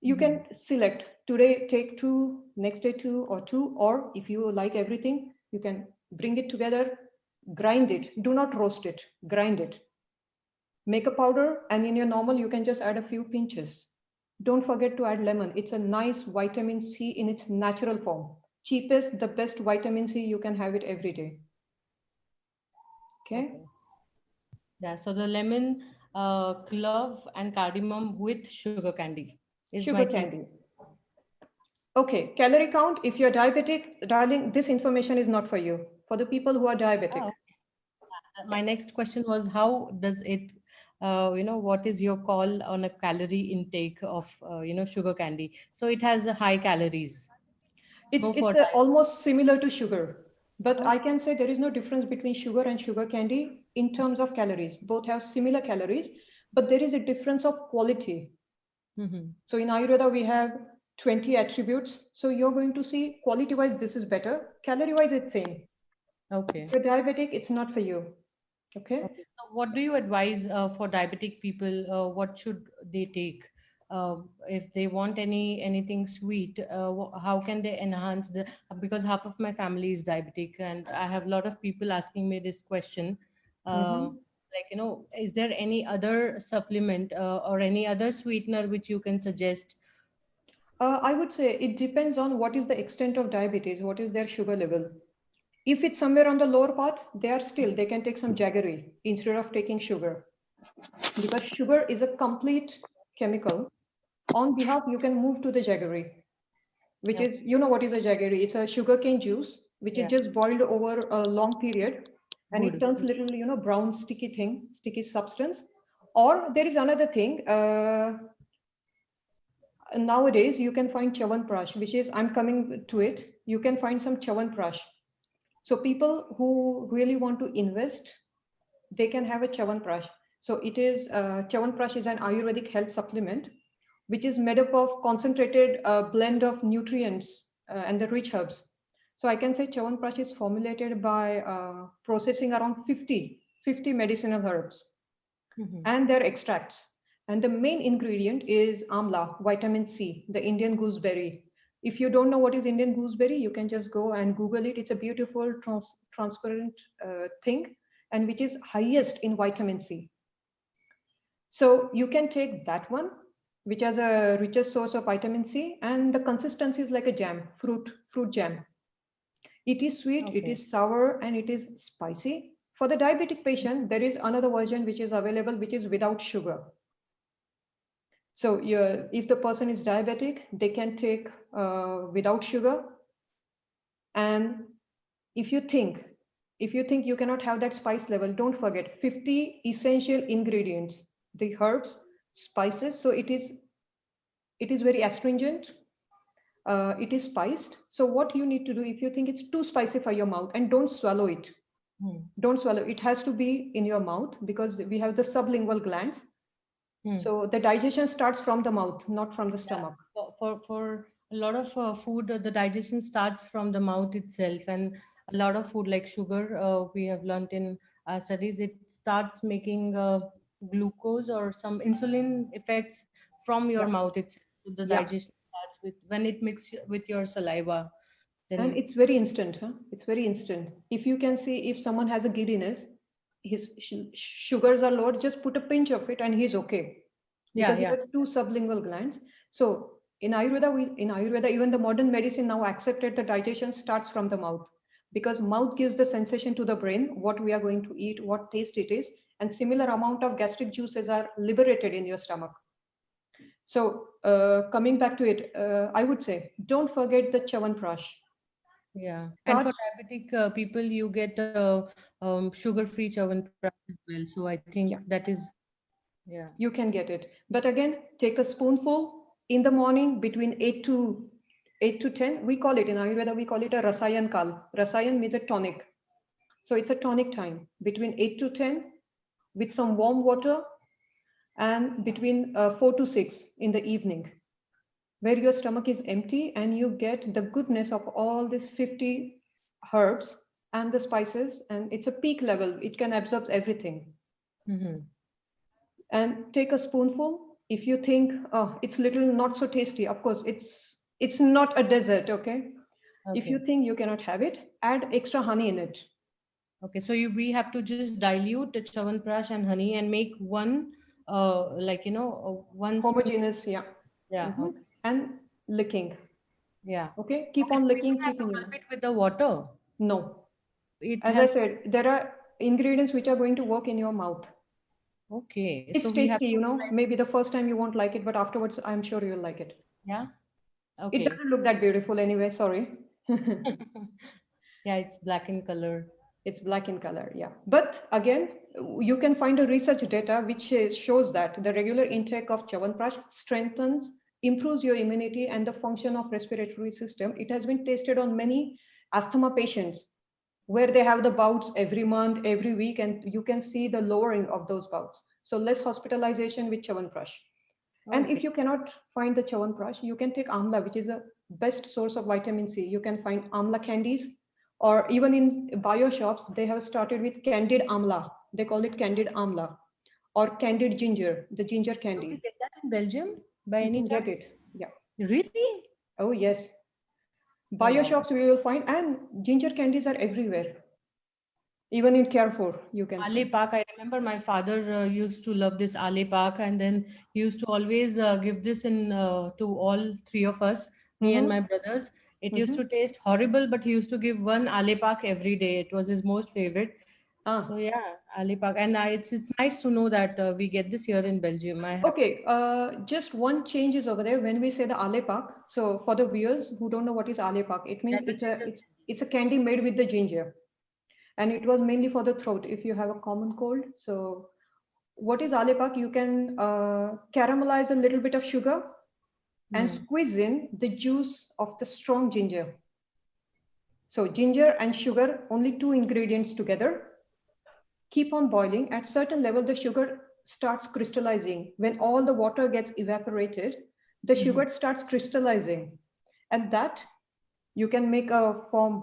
You can select today, take two, next day two, or if you like everything, you can bring it together, grind it. Do not roast it, grind it. Make a powder, and in your normal, you can just add a few pinches. Don't forget to add lemon. It's a nice vitamin C in its natural form. Cheapest, the best vitamin C, you can have it every day. Okay. Yeah, so the lemon, clove, and cardamom with sugar candy is my Sugar tea. candy. Okay, calorie count. If you're diabetic, darling, this information is not for you. For the people who are diabetic. Oh, my next question was how does it, what is your call on a calorie intake of, sugar candy? So it has high calories. Go It's for that. almost similar to sugar, but Oh, I can say there is no difference between sugar and sugar candy in terms of calories. Both have similar calories, but there is a difference of quality. mm-hmm. So in Ayurveda, we have 20 attributes. So you're going to see quality-wise, this is better. Calorie-wise, it's same. Okay. If you're diabetic, it's not for you. Okay. Okay. So what do you advise for diabetic people? What should they take? If they want anything sweet, how can they enhance the? Because half of my family is diabetic, and I have a lot of people asking me this question. Mhm. Is there any other supplement or any other sweetener which you can suggest? I would say it depends on what is the extent of diabetes, what is their sugar level. If it's somewhere on the lower path, they can take some jaggery instead of taking sugar. Because sugar is a complete chemical. On behalf, you can move to the jaggery, which Yeah. is, you know what is a jaggery? It's a sugarcane juice, which is Yeah. just boiled over a long period and it Good. turns little, brown sticky substance. Or there is another thing. Nowadays, you can find Chyawanprash, which is, I'm coming to it. You can find some Chyawanprash. So people who really want to invest, they can have a Chyawanprash. So Chyawanprash is an Ayurvedic health supplement, which is made up of concentrated blend of nutrients and the rich herbs. So I can say Chyawanprash is formulated by processing around 50 medicinal herbs Mhm. and their extracts. And the main ingredient is amla, vitamin C, the Indian gooseberry. If you don't know what is Indian gooseberry, you can just go and Google it. It's a beautiful transparent thing and which is highest in vitamin C. So you can take that one, which has a richest source of vitamin C, and the consistency is like a jam, fruit jam. It is sweet, it Okay. is sour, and it is spicy. For the diabetic patient, there is another version which is available, which is without sugar. So if the person is diabetic, they can take without sugar. And if you think you cannot have that spice level, don't forget 50 essential ingredients, the herbs, spices. So it is very astringent. It is spiced. So what you need to do, if you think it's too spicy for your mouth, and don't swallow it. Don't swallow. It has to be in your mouth because we have the sublingual glands. So the digestion starts from the mouth, not from the stomach. For a lot of food, the digestion starts from the mouth itself, and a lot of food like sugar, we have learned in studies, it starts making glucose or some insulin effects from your Yeah. mouth itself. So the Yeah. digestion starts with when it mixes with your saliva. And Then it's very instant, huh? It's very instant. If you can see if someone has a giddiness, his sugars are low, just put a pinch of it and he's okay. yeah, Because yeah. there are two sublingual glands. So in Ayurveda, even the modern medicine now accepted the digestion starts from the mouth, because mouth gives the sensation to the brain what we are going to eat, what taste it is, and similar amount of gastric juices are liberated in your stomach. So coming back to it, I would say don't forget the Chyawanprash. Yeah, and Start, for diabetic people, you get sugar-free Chyawanprash as well. So I think yeah, that is, yeah. you can get it. But again, take a spoonful in the morning between 8 to 10. We call it in Ayurveda, we call it a Rasayan Kal. Rasayan means a tonic. So it's a tonic time between 8 to 10 with some warm water, and between 4 to 6 in the evening, where your stomach is empty and you get the goodness of all these 50 herbs and the spices, and it's a peak level. It can absorb everything. Mm-hmm. And take a spoonful. If you think, oh, it's little not so tasty, of course, it's not a dessert, okay? If you Okay. think you cannot have it, add extra honey in it. Okay. So we have to just dilute the Chyawanprash and honey and make one, like, one spoon. Homogeneous, yeah. Yeah. Mhm. Okay. And licking. Yeah. Okay, keep Okay. on So we licking, don't have keep to in your gulp mouth. it with the water. No. It As I has. said, there are ingredients which are going to work in your mouth. Okay. So It's we have tasty, to. maybe the first time you won't like it, but afterwards, I'm sure you'll like it. Yeah. It Okay. doesn't look that beautiful anyway, sorry. Yeah, it's black in color. It's black in color, yeah. But again, you can find a research data which shows that the regular intake of Chyawanprash strengthens, improves your immunity and the function of respiratory system. It has been tested on many asthma patients where they have the bouts every month, every week, and you can see the lowering of those bouts. So less hospitalization with Chyawanprash. And if Okay. you cannot find the Chyawanprash, you can take amla, which is a best source of vitamin C. You can find amla candies, or even in bio shops, they have started with candied amla. They call it candied amla, or candied ginger, the ginger Do we candy. get that in Belgium by You any can get chance? it. Yeah. Really? Oh, yes. Oh, Bio wow. shops we will find, and ginger candies are everywhere. Even in Carrefour, you can Ale find. Pak, I remember my father used to love this Ale Pak, and then he used to always give this in to all three of us, me and Mm-hmm. my brothers. It used Mm-hmm. to taste horrible, but he used to give one Ale Pak every day. It was his most favorite. So Ah, yeah, Ale Pak, and it's nice to know that we get this here in Belgium. I have okay, just one change is over there when we say the ale pak. So for the viewers who don't know what is ale pak, it yeah, means the ginger. it's a candy made with the ginger, and it was mainly for the throat if you have a common cold. So what is ale pak? You can caramelize a little bit of sugar and Hmm. squeeze in the juice of the strong ginger. So ginger and sugar, only two ingredients together. Keep on boiling. At certain level, the sugar starts crystallizing. When all the water gets evaporated, the Mhm. sugar starts crystallizing. And that you can make a form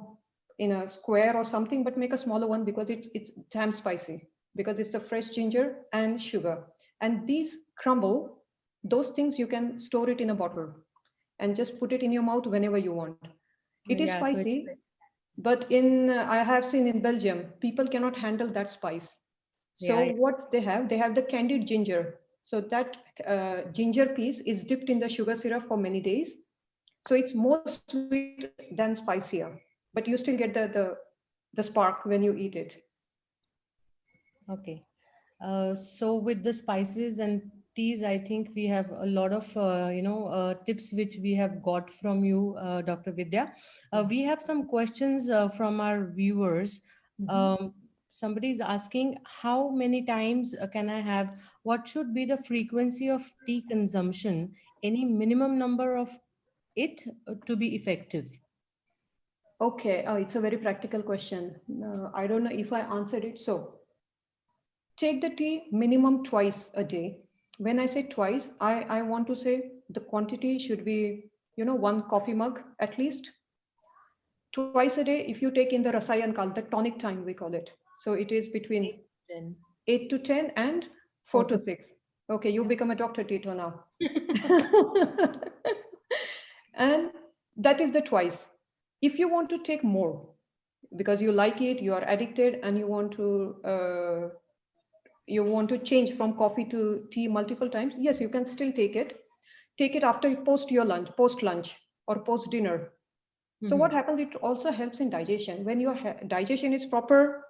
in a square or something, but make a smaller one because it's damn spicy, because it's a fresh ginger and sugar. And these crumble, those things you can store it in a bottle and just put it in your mouth whenever you want. It is Yeah, so it's spicy, but in I have seen in Belgium, people cannot handle that spice. So yeah, yeah. what they have the candied ginger. So that ginger piece is dipped in the sugar syrup for many days. So it's more sweet than spicier. But but you still get the spark when you eat it. Okay. So with the spices and teas, I think we have a lot of tips which we have got from you, Dr. Vidya. We have some questions from our viewers. Um, Somebody is asking, how many times can I have? What should be the frequency of tea consumption? Any minimum number of it to be effective? Okay, it's a very practical question. I don't know if I answered it. So take the tea minimum twice a day. When I say twice, I want to say the quantity should be, 1 coffee mug at least. Twice a day, if you take in the Rasayan Kal, the tonic time we call it. So it is between 10. 8 to 10 and 4 to 6. Okay, you become a doctor, Tito, now. And that is the twice. If you want to take more, because you like it, you are addicted, and you want to change from coffee to tea multiple times, yes, you can still take it. Take it after you post lunch or post dinner. So what happens, it also helps in digestion. When your digestion is proper,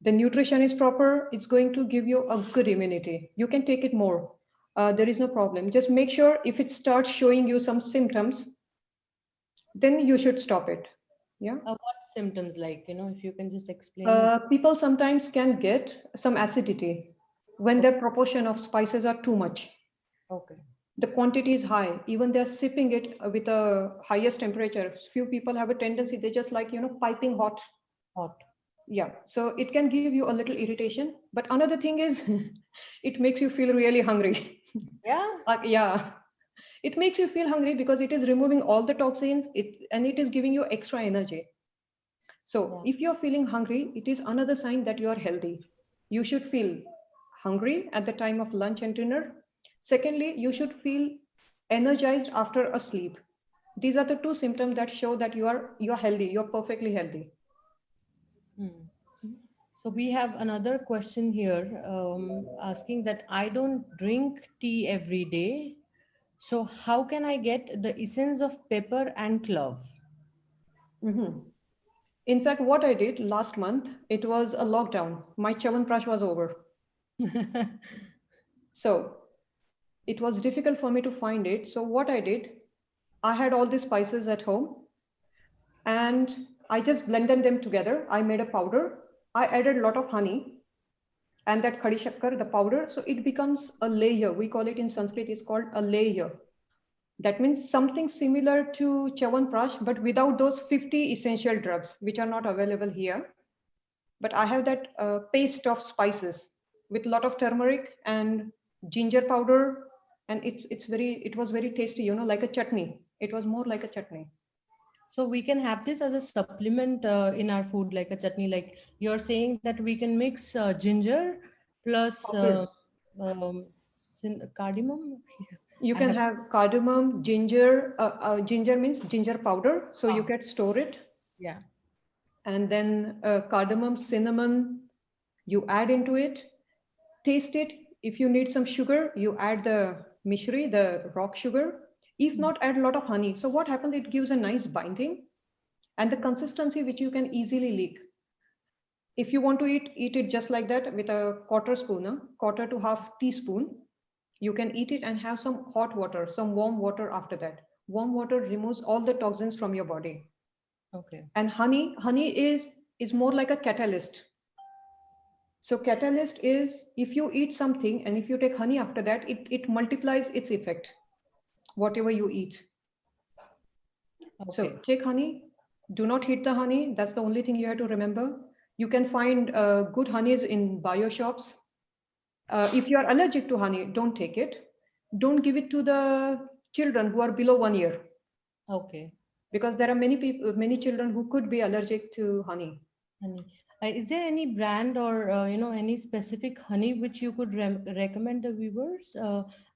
the nutrition is proper, it's going to give you a good immunity. You can take it more. There is no problem. Just make sure if it starts showing you some symptoms, then you should stop it. Yeah. What symptoms, like, if you can just explain it. People sometimes can get some acidity when their proportion of spices are too much. Okay. The quantity is high. Even they're sipping it with a highest temperature. Few people have a tendency, they just like, piping hot. Hot. Yeah. So it can give you a little irritation. But another thing is, it makes you feel really hungry. Yeah. Yeah. It makes you feel hungry because it is removing all the toxins, and it is giving you extra energy. So if you're feeling hungry, it is another sign that you are healthy. You should feel hungry at the time of lunch and dinner. Secondly, you should feel energized after a sleep. These are the two symptoms that show that you're healthy, you're perfectly healthy. So we have another question here, asking that I don't drink tea every day. So how can I get the essence of pepper and clove? In fact, what I did last month, it was a lockdown. My Chyawanprash was over. So it was difficult for me to find it. So what I did, I had all these spices at home and I just blended them together. I made a powder. I added a lot of honey and that khadi shakkar, the powder. So it becomes a layer. We call it in Sanskrit, it's called a layer. That means something similar to Chyawanprash, but without those 50 essential drugs, which are not available here. But I have that paste of spices with a lot of turmeric and ginger powder. And it was very tasty, like a chutney. It was more like a chutney. So we can have this as a supplement in our food, like a chutney. Like you're saying that we can mix ginger plus cardamom. You I can have, have cardamom, ginger. Ginger means ginger powder, so you can store it. yeah. And then cardamom, cinnamon, you add into it. Taste it. If you need some sugar, you add the mishri, the rock sugar. If not, add a lot of honey. So what happens? It gives a nice binding and the consistency which you can easily lick. If you want to eat it just like that with a quarter to half teaspoon. You can eat it and have some hot water, some warm water after that. Warm water removes all the toxins from your body. Okay. And honey is more like a catalyst. So catalyst is if you eat something and if you take honey after that, it multiplies its effect, whatever you eat. Okay. So take honey, do not heat the honey. That's the only thing you have to remember. You can find good honeys in bio shops. If you are allergic to honey, don't take it. Don't give it to the children who are below 1 year. Okay. Because there are many children who could be allergic to honey. Honey. Is there any brand or any specific honey which you could recommend the viewers?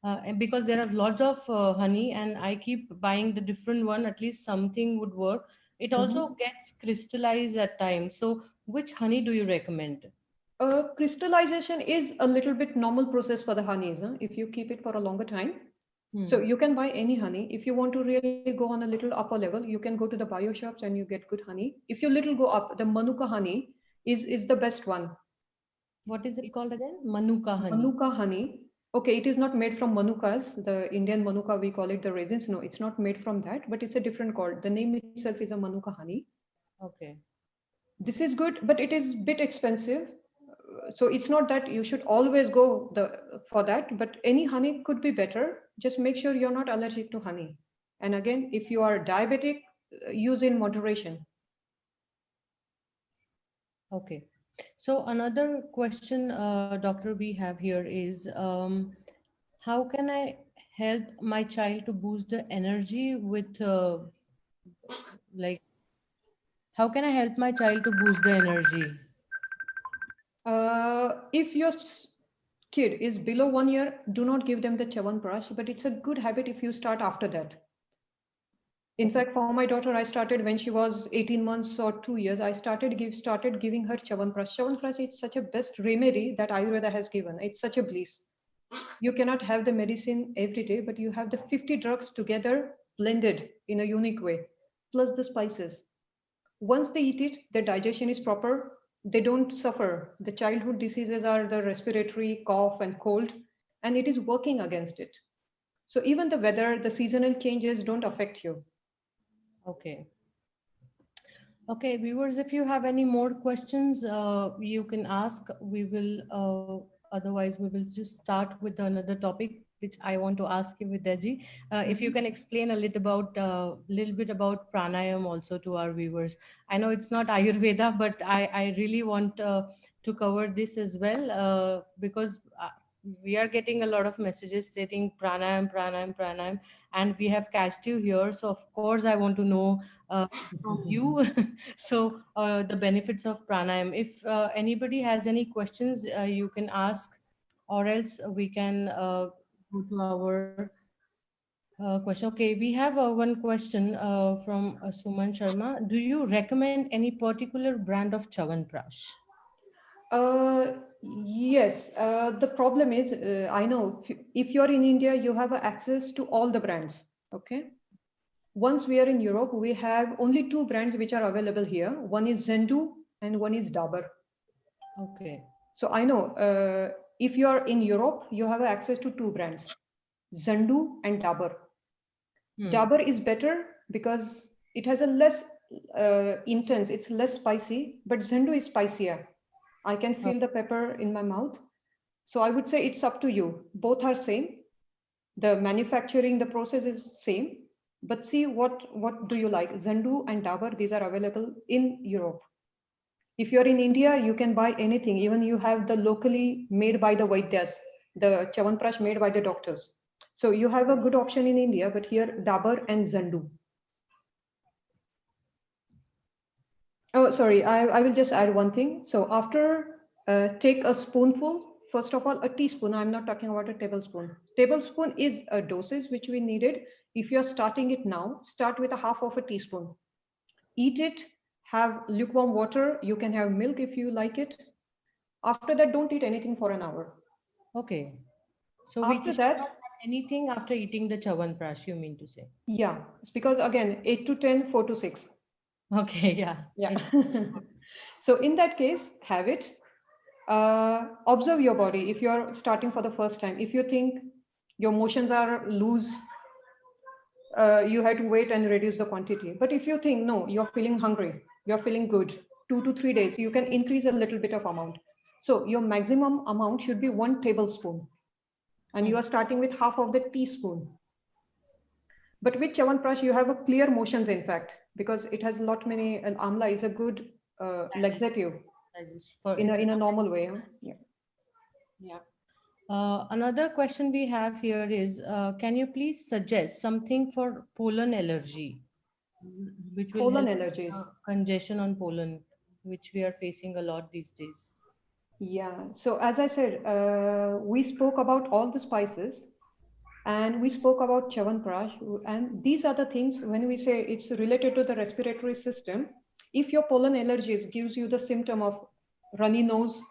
And because there are lots of honey, and I keep buying the different one. At least something would work. It also gets crystallized at times. So, which honey do you recommend? Crystallization is a little bit normal process for the honeys. If you keep it for a longer time, So you can buy any honey. If you want to really go on a little upper level, you can go to the bio shops and you get good honey. If you little go up, the Manuka honey is the best one. What is it called again? Manuka honey. Manuka honey. Okay, it is not made from Manukas, the Indian Manuka, we call it the raisins. No, it's not made from that, but it's a different called. The name itself is a Manuka honey. Okay. This is good, but it is a bit expensive. So it's not that you should always go for that, but any honey could be better. Just make sure you're not allergic to honey. And again, if you are diabetic, use in moderation. Okay. So another question, doctor, we have here is, how can I help my child to boost the energy with, like, how can I help my child to boost the energy? If your kid is below 1 year, do not give them the Chyawanprash, but it's a good habit if you start after that. In fact, for my daughter, I started when she was 18 months or 2 years. I started giving her Chyawanprash. Chyawanprash is such a best remedy that Ayurveda has given. It's such a bliss. You cannot have the medicine every day, but you have the 50 drugs together blended in a unique way, plus the spices. Once they eat it, their digestion is proper. They don't suffer. The childhood diseases are the respiratory, cough, and cold, and it is working against it. So even the weather, the seasonal changes don't affect you. Okay. Okay, viewers, if you have any more questions, you can ask. We will, otherwise, we will just start with another topic, which I want to ask you, Vidyaji. If you can explain a little bit about pranayam also to our viewers. I know it's not Ayurveda, but I really want to cover this as well, because we are getting a lot of messages stating pranayam, pranayam, pranayam, and we have catched you here. So of course, I want to know from you. So the benefits of pranayam. If anybody has any questions, you can ask, or else we can go to our question. Okay, we have one question from Suman Sharma. Do you recommend any particular brand of Chyawanprash? Yes, the problem is, I know if you're in India, you have access to all the brands. Okay. Once we are in Europe, we have only two brands which are available here. One is Zendu and one is Dabur. Okay. So I know if you are in Europe, you have access to two brands, Zendu and Dabur. Dabur is better because it has a less intense, it's less spicy, but Zendu is spicier. I can feel the pepper in my mouth. So I would say it's up to you. Both are same. The manufacturing, the process is same. But see what do you like? Zendu and Dabur, these are available in Europe. If you're in India, you can buy anything. Even you have the locally made by the Vaidyas, the Chyawanprash made by the doctors. So you have a good option in India, but here Dabur and Zendu. Oh, sorry, I will just add one thing. So after take a spoonful, first of all, a teaspoon. I'm not talking about a tablespoon. Tablespoon is a dosage which we needed. If you're starting it now, start with a half of a teaspoon. Eat it, have lukewarm water. You can have milk if you like it. After that, don't eat anything for an hour. Okay. So After we should that, not have anything after eating the Chyawanprash, you mean to say? yeah, it's because again, 8 to 10, 4 to 6. Okay, yeah. Yeah. So in that case, have it. Observe your body if you're starting for the first time. If you think your motions are loose, you have to wait and reduce the quantity. But if you think, no, you're feeling hungry, you're feeling good, 2 to 3 days, you can increase a little bit of amount. So your maximum amount should be 1 tablespoon. And you are starting with half of the teaspoon. But with Chyawanprash, you have a clear motions, in fact, because it has a lot many, and Amla is a good laxative in a normal way. Yeah. Yeah. Another question we have here is, can you please suggest something for pollen allergy, which will Pollen help allergies. congestion on pollen, which we are facing a lot these days? Yeah. So as I said, we spoke about all the spices and we spoke about Chyawanprash. And these are the things when we say it's related to the respiratory system. If your pollen allergies gives you the symptom of runny nose,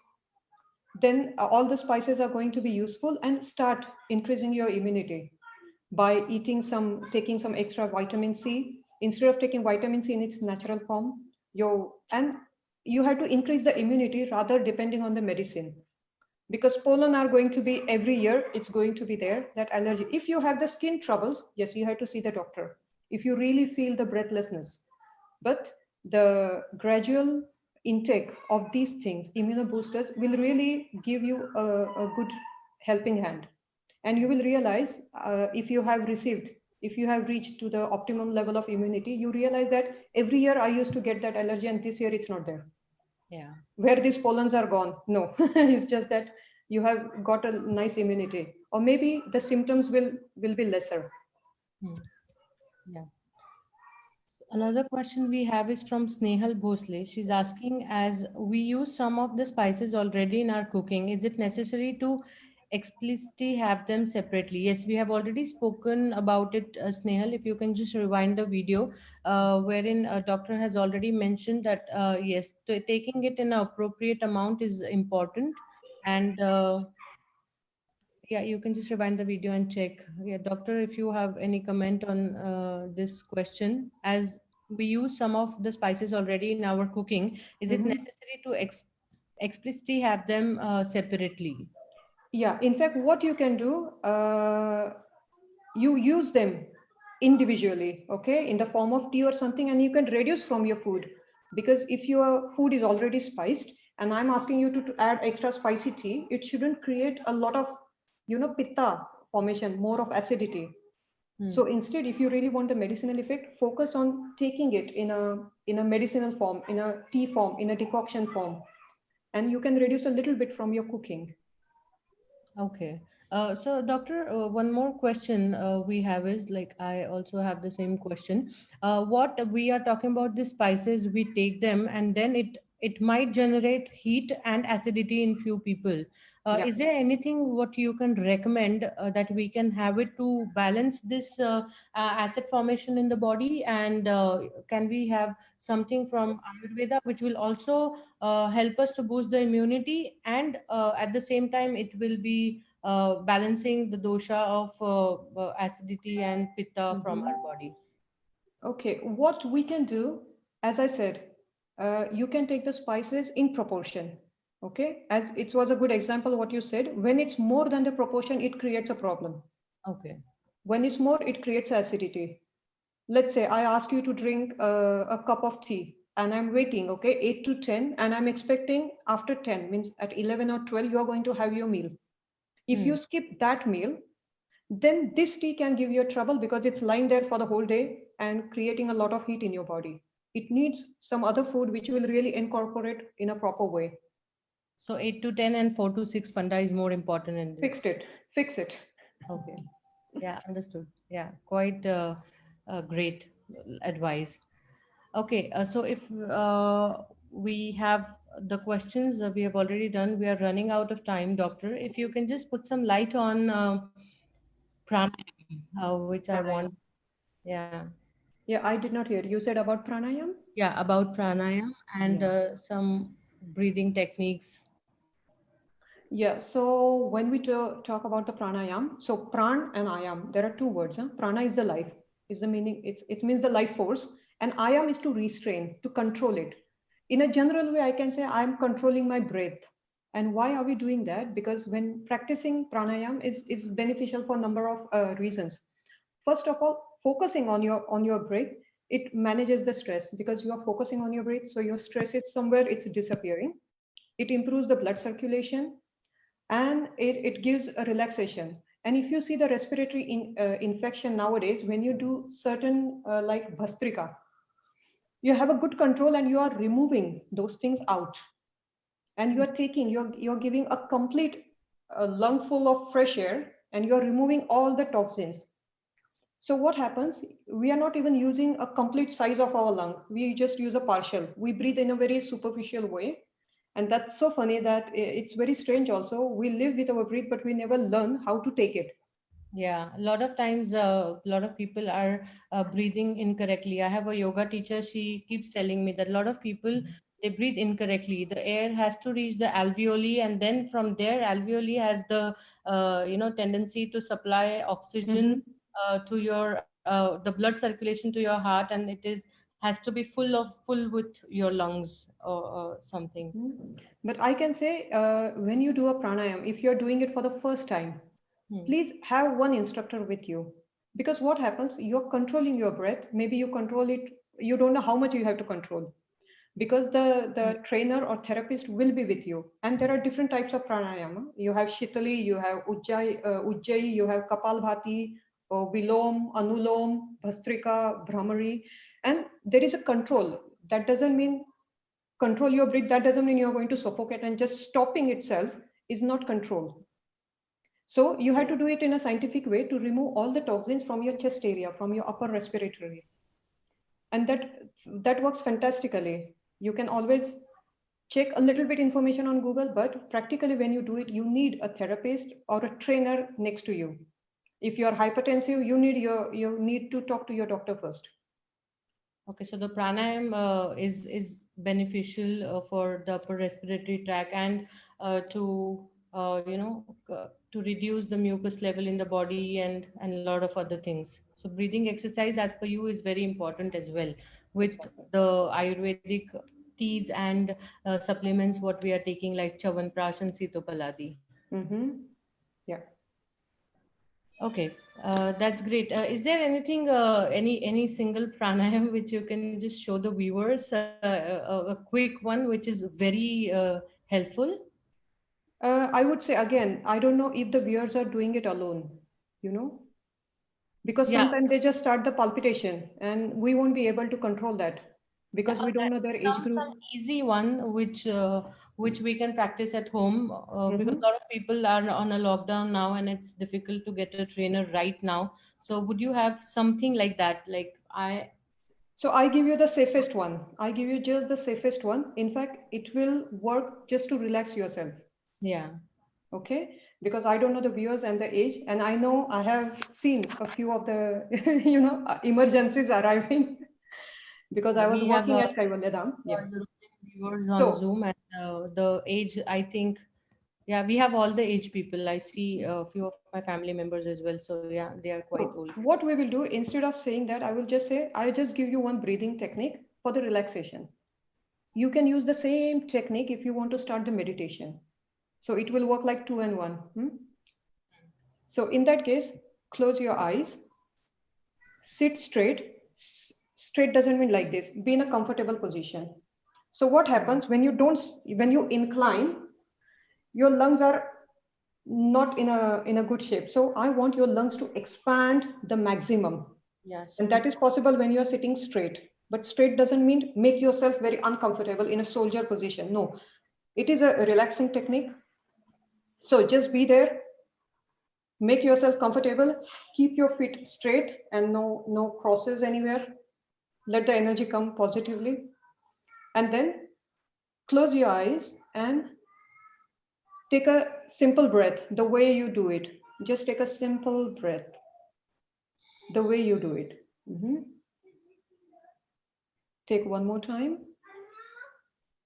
then all the spices are going to be useful and start increasing your immunity. by taking some extra vitamin C. Instead of taking vitamin C in its natural form, and you have to increase the immunity rather depending on the medicine, because pollen are going to be every year, it's going to be there, that allergy. If you have the skin troubles, yes, you have to see the doctor. If you really feel the breathlessness, but the gradual intake of these things, immunoboosters, will really give you a good helping hand. And you will realize, if you have reached to the optimum level of immunity, you realize that every year I used to get that allergy and this year it's not there. Yeah. Where these pollens are gone. No, it's just that you have got a nice immunity, or maybe the symptoms will be lesser. Yeah. Another question we have is from Snehal Bhosle. She's asking, as we use some of the spices already in our cooking, is it necessary to explicitly have them separately? Yes, we have already spoken about it, Snehal. If you can just rewind the video, wherein doctor has already mentioned that, yes, taking it in an appropriate amount is important. And yeah, you can just rewind the video and check. Yeah, doctor, if you have any comment on this question, as we use some of the spices already in our cooking, is it Mhm. necessary to explicitly have them separately? Yeah, in fact, what you can do, you use them individually, okay, in the form of tea or something, and you can reduce from your food. Because if your food is already spiced, and I'm asking you to add extra spicy tea, it shouldn't create a lot of, pitta formation, more of acidity. So instead, if you really want the medicinal effect, focus on taking it in a medicinal form, in a tea form, in a decoction form, and you can reduce a little bit from your cooking. Okay. So, doctor, one more question we have is like, I also have the same question. What we are talking about, the spices, we take them and then it might generate heat and acidity in few people. Yeah. Is there anything what you can recommend that we can have it to balance this acid formation in the body? And can we have something from Ayurveda which will also help us to boost the immunity, and at the same time it will be balancing the dosha of acidity and pitta from Mhm. our body? Okay, what we can do, as I said, you can take the spices in proportion. Okay, as it was a good example what you said. When it's more than the proportion, it creates a problem. Okay. When it's more, it creates acidity. Let's say I ask you to drink a cup of tea, and I'm waiting, okay, 8 to 10, and I'm expecting after 10, means at 11 or 12, you're going to have your meal. If you Hmm. skip that meal, then this tea can give you trouble because it's lying there for the whole day and creating a lot of heat in your body. It needs some other food which will really incorporate in a proper way. So 8 to 10 and 4 to 6 funda is more important in Fixed this. it, fix it. Okay. Yeah, understood. Yeah, quite great advice. Okay, so if we have the questions we have already done, we are running out of time, doctor. If you can just put some light on pranayam, which I want. Pranayam. Yeah, Yeah, I did not hear. You said about pranayam? yeah, about pranayam and Yeah. some breathing techniques. Yeah, so when we talk about the pranayam, so pran and ayam, there are two words. Huh? Prana is the life, is the meaning, it means the life force, and ayam is to restrain, to control it. In a general way, I can say I'm controlling my breath. And why are we doing that? Because when practicing pranayam is beneficial for a number of reasons. First of all, focusing on your breath, it manages the stress because you are focusing on your breath, so your stress is somewhere, it's disappearing. It improves the blood circulation, and it gives a relaxation. And if you see the respiratory infection nowadays, when you do certain like bhastrika, you have a good control and you are removing those things out, and you are taking, you're giving a complete lung full of fresh air, and you're removing all the toxins. So what happens, we are not even using a complete size of our lung, we just use a partial, we breathe in a very superficial way. And that's so funny that it's very strange also, we live with our breath but we never learn how to take it. Yeah, a lot of times, a lot of people are breathing incorrectly. I have a yoga teacher. She keeps telling me that a lot of people, they breathe incorrectly. The air has to reach the alveoli, and then from there, alveoli has the tendency to supply oxygen Mhm. to your the blood circulation to your heart, and it is has to be full with your lungs or something. But I can say when you do a pranayam, if you're doing it for the first time, please have one instructor with you. Because what happens, you're controlling your breath. Maybe you control it, you don't know how much you have to control. Because the trainer or therapist will be with you. And there are different types of pranayama. You have Shitali, you have Ujjayi, you have Kapalbhati, Vilom, Anulom, Bhastrika, Brahmari. And there is a control. That doesn't mean control your breath. That doesn't mean you're going to suffocate, and just stopping itself is not control. So you have to do it in a scientific way to remove all the toxins from your chest area, from your upper respiratory. And that works fantastically. You can always check a little bit information on Google, but practically when you do it, you need a therapist or a trainer next to you. If you are hypertensive, you need to talk to your doctor first. Okay, so the pranayam is beneficial for the upper respiratory tract, and to to reduce the mucus level in the body, and a lot of other things. So breathing exercise, as per you, is very important as well with Exactly. the Ayurvedic teas and supplements what we are taking, like Chawanprash and Sitopaladi. Yeah. Okay, that's great. Is there anything, any single pranayam which you can just show the viewers, a quick one which is very helpful? I would say again, I don't know if the viewers are doing it alone, you know, because Yeah, sometimes they just start the palpitation and we won't be able to control that because we don't that know their age sounds group. an easy one which we can practice at home, because Mhm. a lot of people are on a lockdown now and it's difficult to get a trainer right now. So would you have something like that? Like I, So I give you the safest one. I give you just the safest one. In fact, it will work just to relax yourself. yeah. Okay? Because I don't know the viewers and the age, and I know I have seen a few of the, emergencies arriving because I was We have working at Kaivalya Dham. Yeah. European viewers on So, Zoom, and the age, I think, yeah, we have all the age people. I see a few of my family members as well. So yeah, they are quite so old. what we will do, instead of saying that, I will just say, I just give you one breathing technique for the relaxation. You can use the same technique if you want to start the meditation. So it will work like two and one. So in that case, close your eyes, sit straight. Straight doesn't mean like this. Be in a comfortable position. So what happens when you incline, your lungs are not in a good shape. So I want your lungs to expand the maximum. Yeah, so And we that is start. possible when you are sitting straight. But straight doesn't mean make yourself very uncomfortable in a soldier position. No, it is a relaxing technique. So just be there, make yourself comfortable, keep your feet straight and no crosses anywhere. Let the energy come positively. And then close your eyes and take a simple breath the way you do it. Just take a simple breath the way you do it. Take one more time.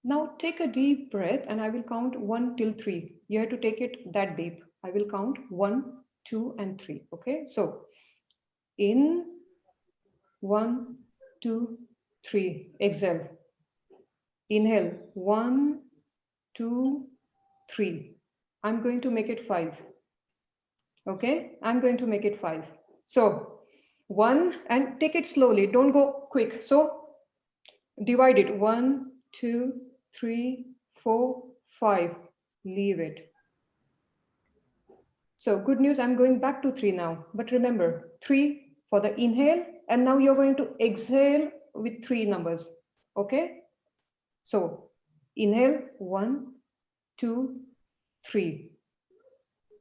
Now take a deep breath and I will count 1 till 3. You have to take it that deep. I will count 1, 2, and 3. Okay, so in 1, 2, 3. Exhale. Inhale 1, 2, 3. I'm going to make it 5. Okay, I'm going to make it 5. So 1, and take it slowly. Don't go quick. So divide it 1, 2, 3, 4, 5. Leave it. So good news, I'm going back to 3 now. But remember, 3 for the inhale, and now you're going to exhale with 3 numbers. Okay? So inhale 1, 2, 3.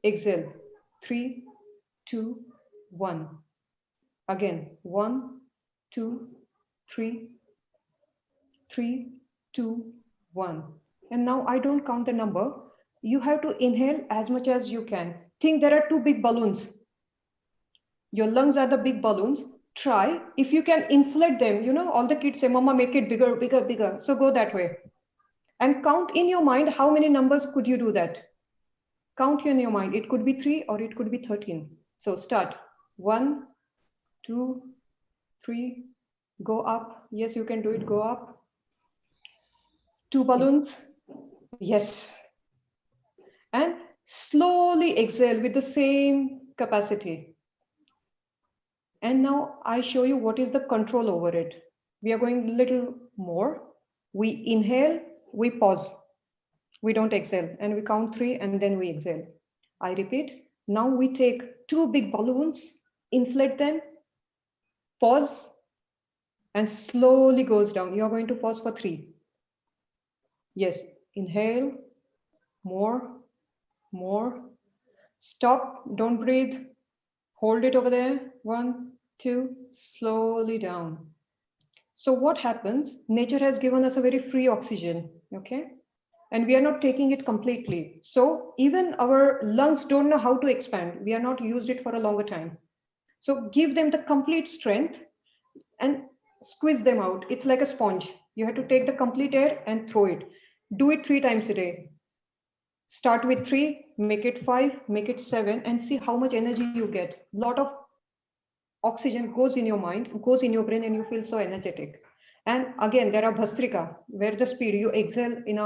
Exhale 3, 2, 1. Again 1, 2, 3, 3, 2, 1. And now I don't count the number. You have to inhale as much as you can. Think there are 2 big balloons. Your lungs are the big balloons. Try, if you can inflate them, all the kids say, Mama, make it bigger, bigger, bigger. So go that way. And count in your mind how many numbers could you do that. Count in your mind. It could be 3 or it could be 13. So start. 1, 2, 3, go up. Yes, you can do it, go up. 2 balloons. Yes. And slowly exhale with the same capacity. And now I show you what is the control over it. We are going a little more. We inhale, we pause. We don't exhale, and we count 3 and then we exhale. I repeat. Now we take 2 big balloons, inflate them, pause, and slowly goes down. You are going to pause for 3. Yes, inhale, more, stop, don't breathe, hold it over there, 1, 2, slowly down. So what happens? Nature has given us a very free oxygen, okay? And we are not taking it completely. So even our lungs don't know how to expand. We are not used it for a longer time. So give them the complete strength and squeeze them out. It's like a sponge. You have to take the complete air and throw it. Do it 3 times a day. Start with 3, make it 5, make it 7, and see how much energy you get. A lot of oxygen goes in your mind, goes in your brain, and you feel so energetic. And again, there are Bhastrika, where the speed you exhale in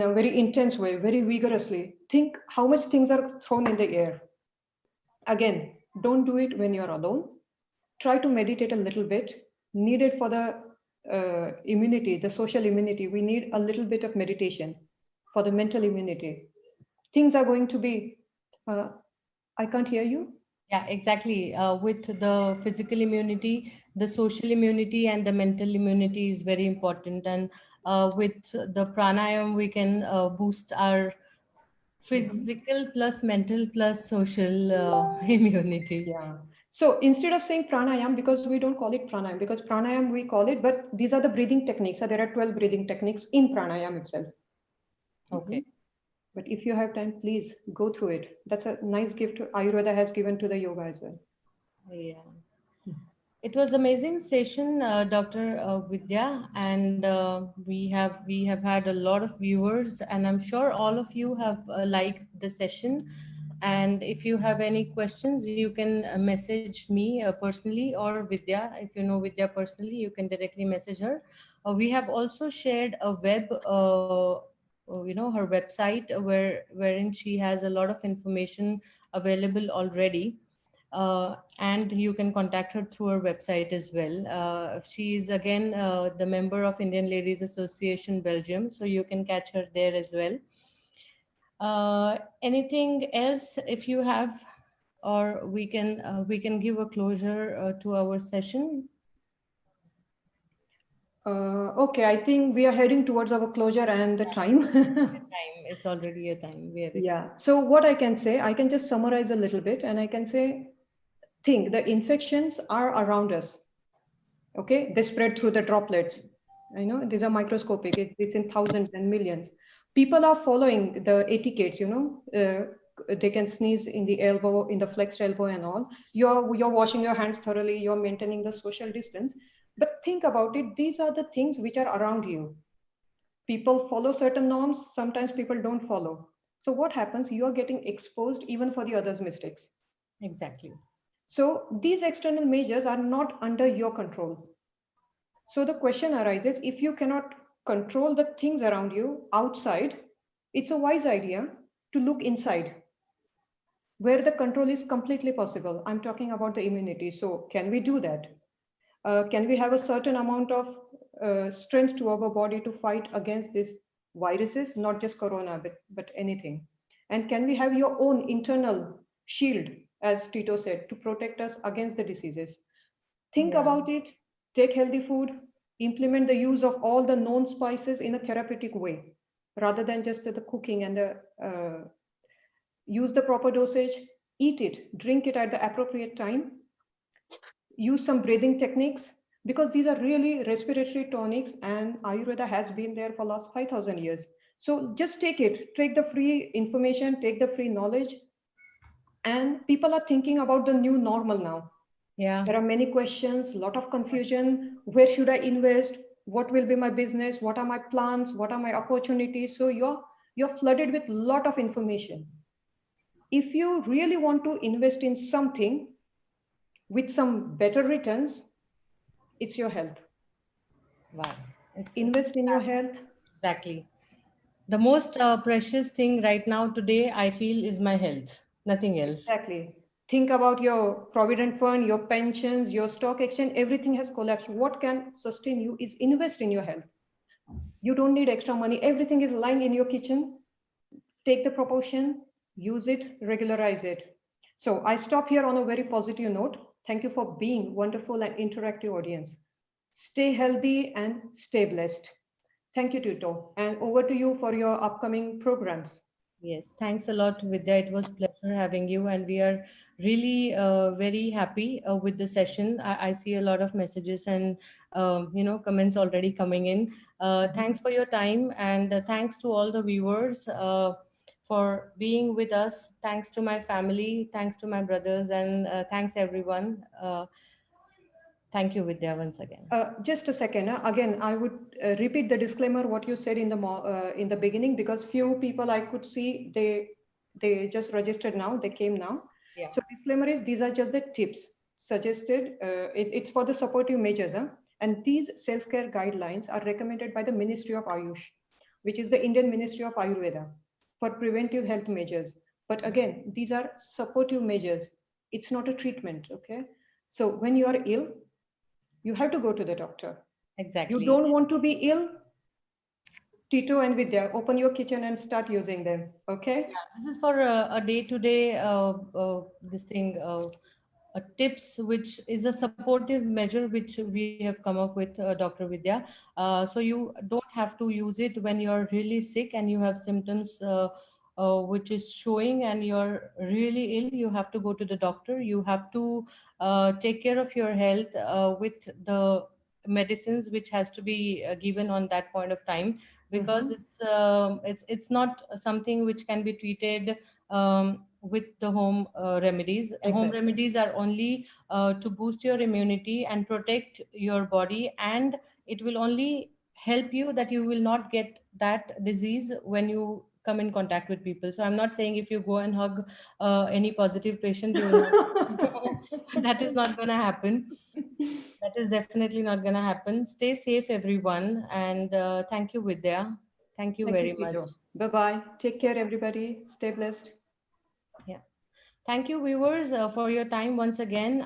a very intense way, very vigorously. Think how much things are thrown in the air. Again, don't do it when you're alone. Try to meditate a little bit. Needed for the immunity, the social immunity. We need a little bit of meditation for the mental immunity. Things are going to be, I can't hear you. Yeah, exactly. With the physical immunity, the social immunity, and the mental immunity is very important. And with the pranayam, we can boost our physical plus mental plus social immunity. Yeah. So instead of saying pranayam, because we don't call it pranayam, because pranayam we call it, but these are the breathing techniques. So there are 12 breathing techniques in pranayam itself. Okay. But if you have time, please go through it. That's a nice gift Ayurveda has given to the yoga as well. Yeah. It was amazing session, Dr. Vidya, and we have had a lot of viewers, and I'm sure all of you have liked the session. And if you have any questions, you can message me personally, or Vidya. If you know Vidya personally, you can directly message her. We have also shared a her website wherein she has a lot of information available already, and you can contact her through her website as well. She is again the member of Indian Ladies Association Belgium, so you can catch her there as well. Anything else if you have, or we can give a closure to our session. Okay, I think we are heading towards our closure and the time. Time, it's already a time we have. Yeah. So what I can say, I can just summarize a little bit, and I can say, think the infections are around us. Okay, they spread through the droplets. I know these are microscopic. It's in thousands and millions. People are following the etiquettes. They can sneeze in the elbow, in the flexed elbow, and all. You're washing your hands thoroughly. You're maintaining the social distance. But think about it. These are the things which are around you. People follow certain norms. Sometimes people don't follow. So what happens? You are getting exposed even for the others' mistakes. Exactly. So these external measures are not under your control. So the question arises, if you cannot control the things around you outside, it's a wise idea to look inside, where the control is completely possible. I'm talking about the immunity. So can we do that? Can we have a certain amount of strength to our body to fight against these viruses, not just corona, but anything? And can we have your own internal shield, as Tito said, to protect us against the diseases? Think about it, take healthy food, implement the use of all the known spices in a therapeutic way, rather than just the cooking and use the proper dosage, eat it, drink it at the appropriate time, use some breathing techniques, because these are really respiratory tonics, and Ayurveda has been there for last 5,000 years. So just take it, take the free information, take the free knowledge. And people are thinking about the new normal now. Yeah. There are many questions, a lot of confusion. Where should I invest? What will be my business? What are my plans? What are my opportunities? So you're flooded with a lot of information. If you really want to invest in something, with some better returns, it's your health. Wow. Invest in your health. Exactly. The most precious thing right now today, I feel, is my health. Nothing else. Exactly. Think about your provident fund, your pensions, your stock exchange, everything has collapsed. What can sustain you is invest in your health. You don't need extra money. Everything is lying in your kitchen. Take the proportion, use it, regularize it. So I stop here on a very positive note. Thank you for being wonderful and interactive audience. Stay healthy and stay blessed. Thank you, Tito. And over to you for your upcoming programs. Yes, thanks a lot, Vidya. It was pleasure having you, and we are really very happy with the session. I see a lot of messages and comments already coming in. Thanks for your time, and thanks to all the viewers for being with us. Thanks to my family, thanks to my brothers, and thanks everyone. Thank you, Vidya, once again. Just a second. Again, I would repeat the disclaimer what you said in the beginning, because few people I could see they just registered now. They came now. Yeah. So disclaimer is these are just the tips suggested. It's for the supportive measures, and these self-care guidelines are recommended by the Ministry of Ayush, which is the Indian Ministry of Ayurveda, for preventive health measures. But again, these are supportive measures. It's not a treatment. Okay. So when you are ill, you have to go to the doctor. Exactly. You don't want to be ill, Tito and Vidya, open your kitchen and start using them. Okay. Yeah, this is for a day-to-day this thing tips, which is a supportive measure which we have come up with, Dr. Vidya. So you don't have to use it when you're really sick and you have symptoms which is showing and you're really ill. You have to go to the doctor. You have to take care of your health with the medicines which has to be given on that point of time, because it's not something which can be treated with the home remedies. Home Exactly. remedies are only to boost your immunity and protect your body, and it will only help you that you will not get that disease when you come in contact with people. So I'm not saying if you go and hug any positive patient, you will not. That is not going to happen. That is definitely not going to happen. Stay safe, everyone. And thank you, Vidya. Thank you Thank you, very much. Tito. Bye-bye. Take care, everybody. Stay blessed. Yeah. Thank you, viewers, for your time once again.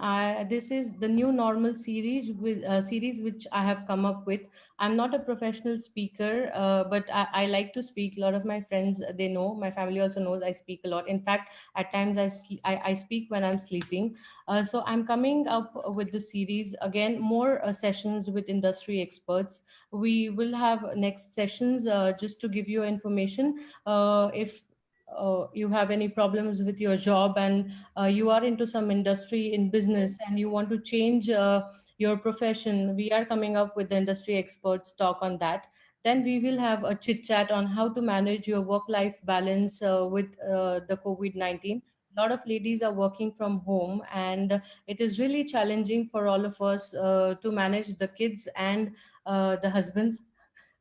This is the new normal series which I have come up with. I'm not a professional speaker, but I like to speak. A lot of my friends, they know. My family also knows I speak a lot. In fact, at times I speak when I'm sleeping. So I'm coming up with the series again. More sessions with industry experts. We will have next sessions just to give you information. If you have any problems with your job and you are into some industry in business and you want to change your profession, we are coming up with the industry experts talk on that. Then we will have a chit chat on how to manage your work life balance with the COVID-19. A lot of ladies are working from home, and it is really challenging for all of us to manage the kids and the husbands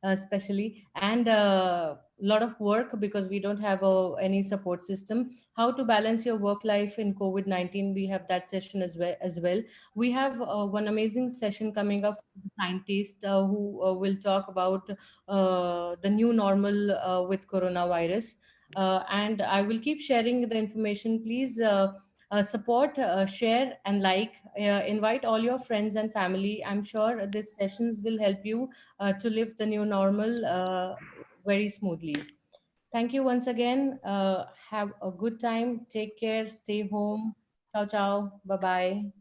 especially, and a lot of work because we don't have any support system. How to balance your work life in COVID-19, we have that session as well. We have one amazing session coming up with the scientist who will talk about the new normal with coronavirus, and I will keep sharing the information. Please support, share, and like. Invite all your friends and family. I'm sure these sessions will help you to live the new normal very smoothly. Thank you once again. Have a good time. Take care. Stay home. Ciao, ciao. Bye bye.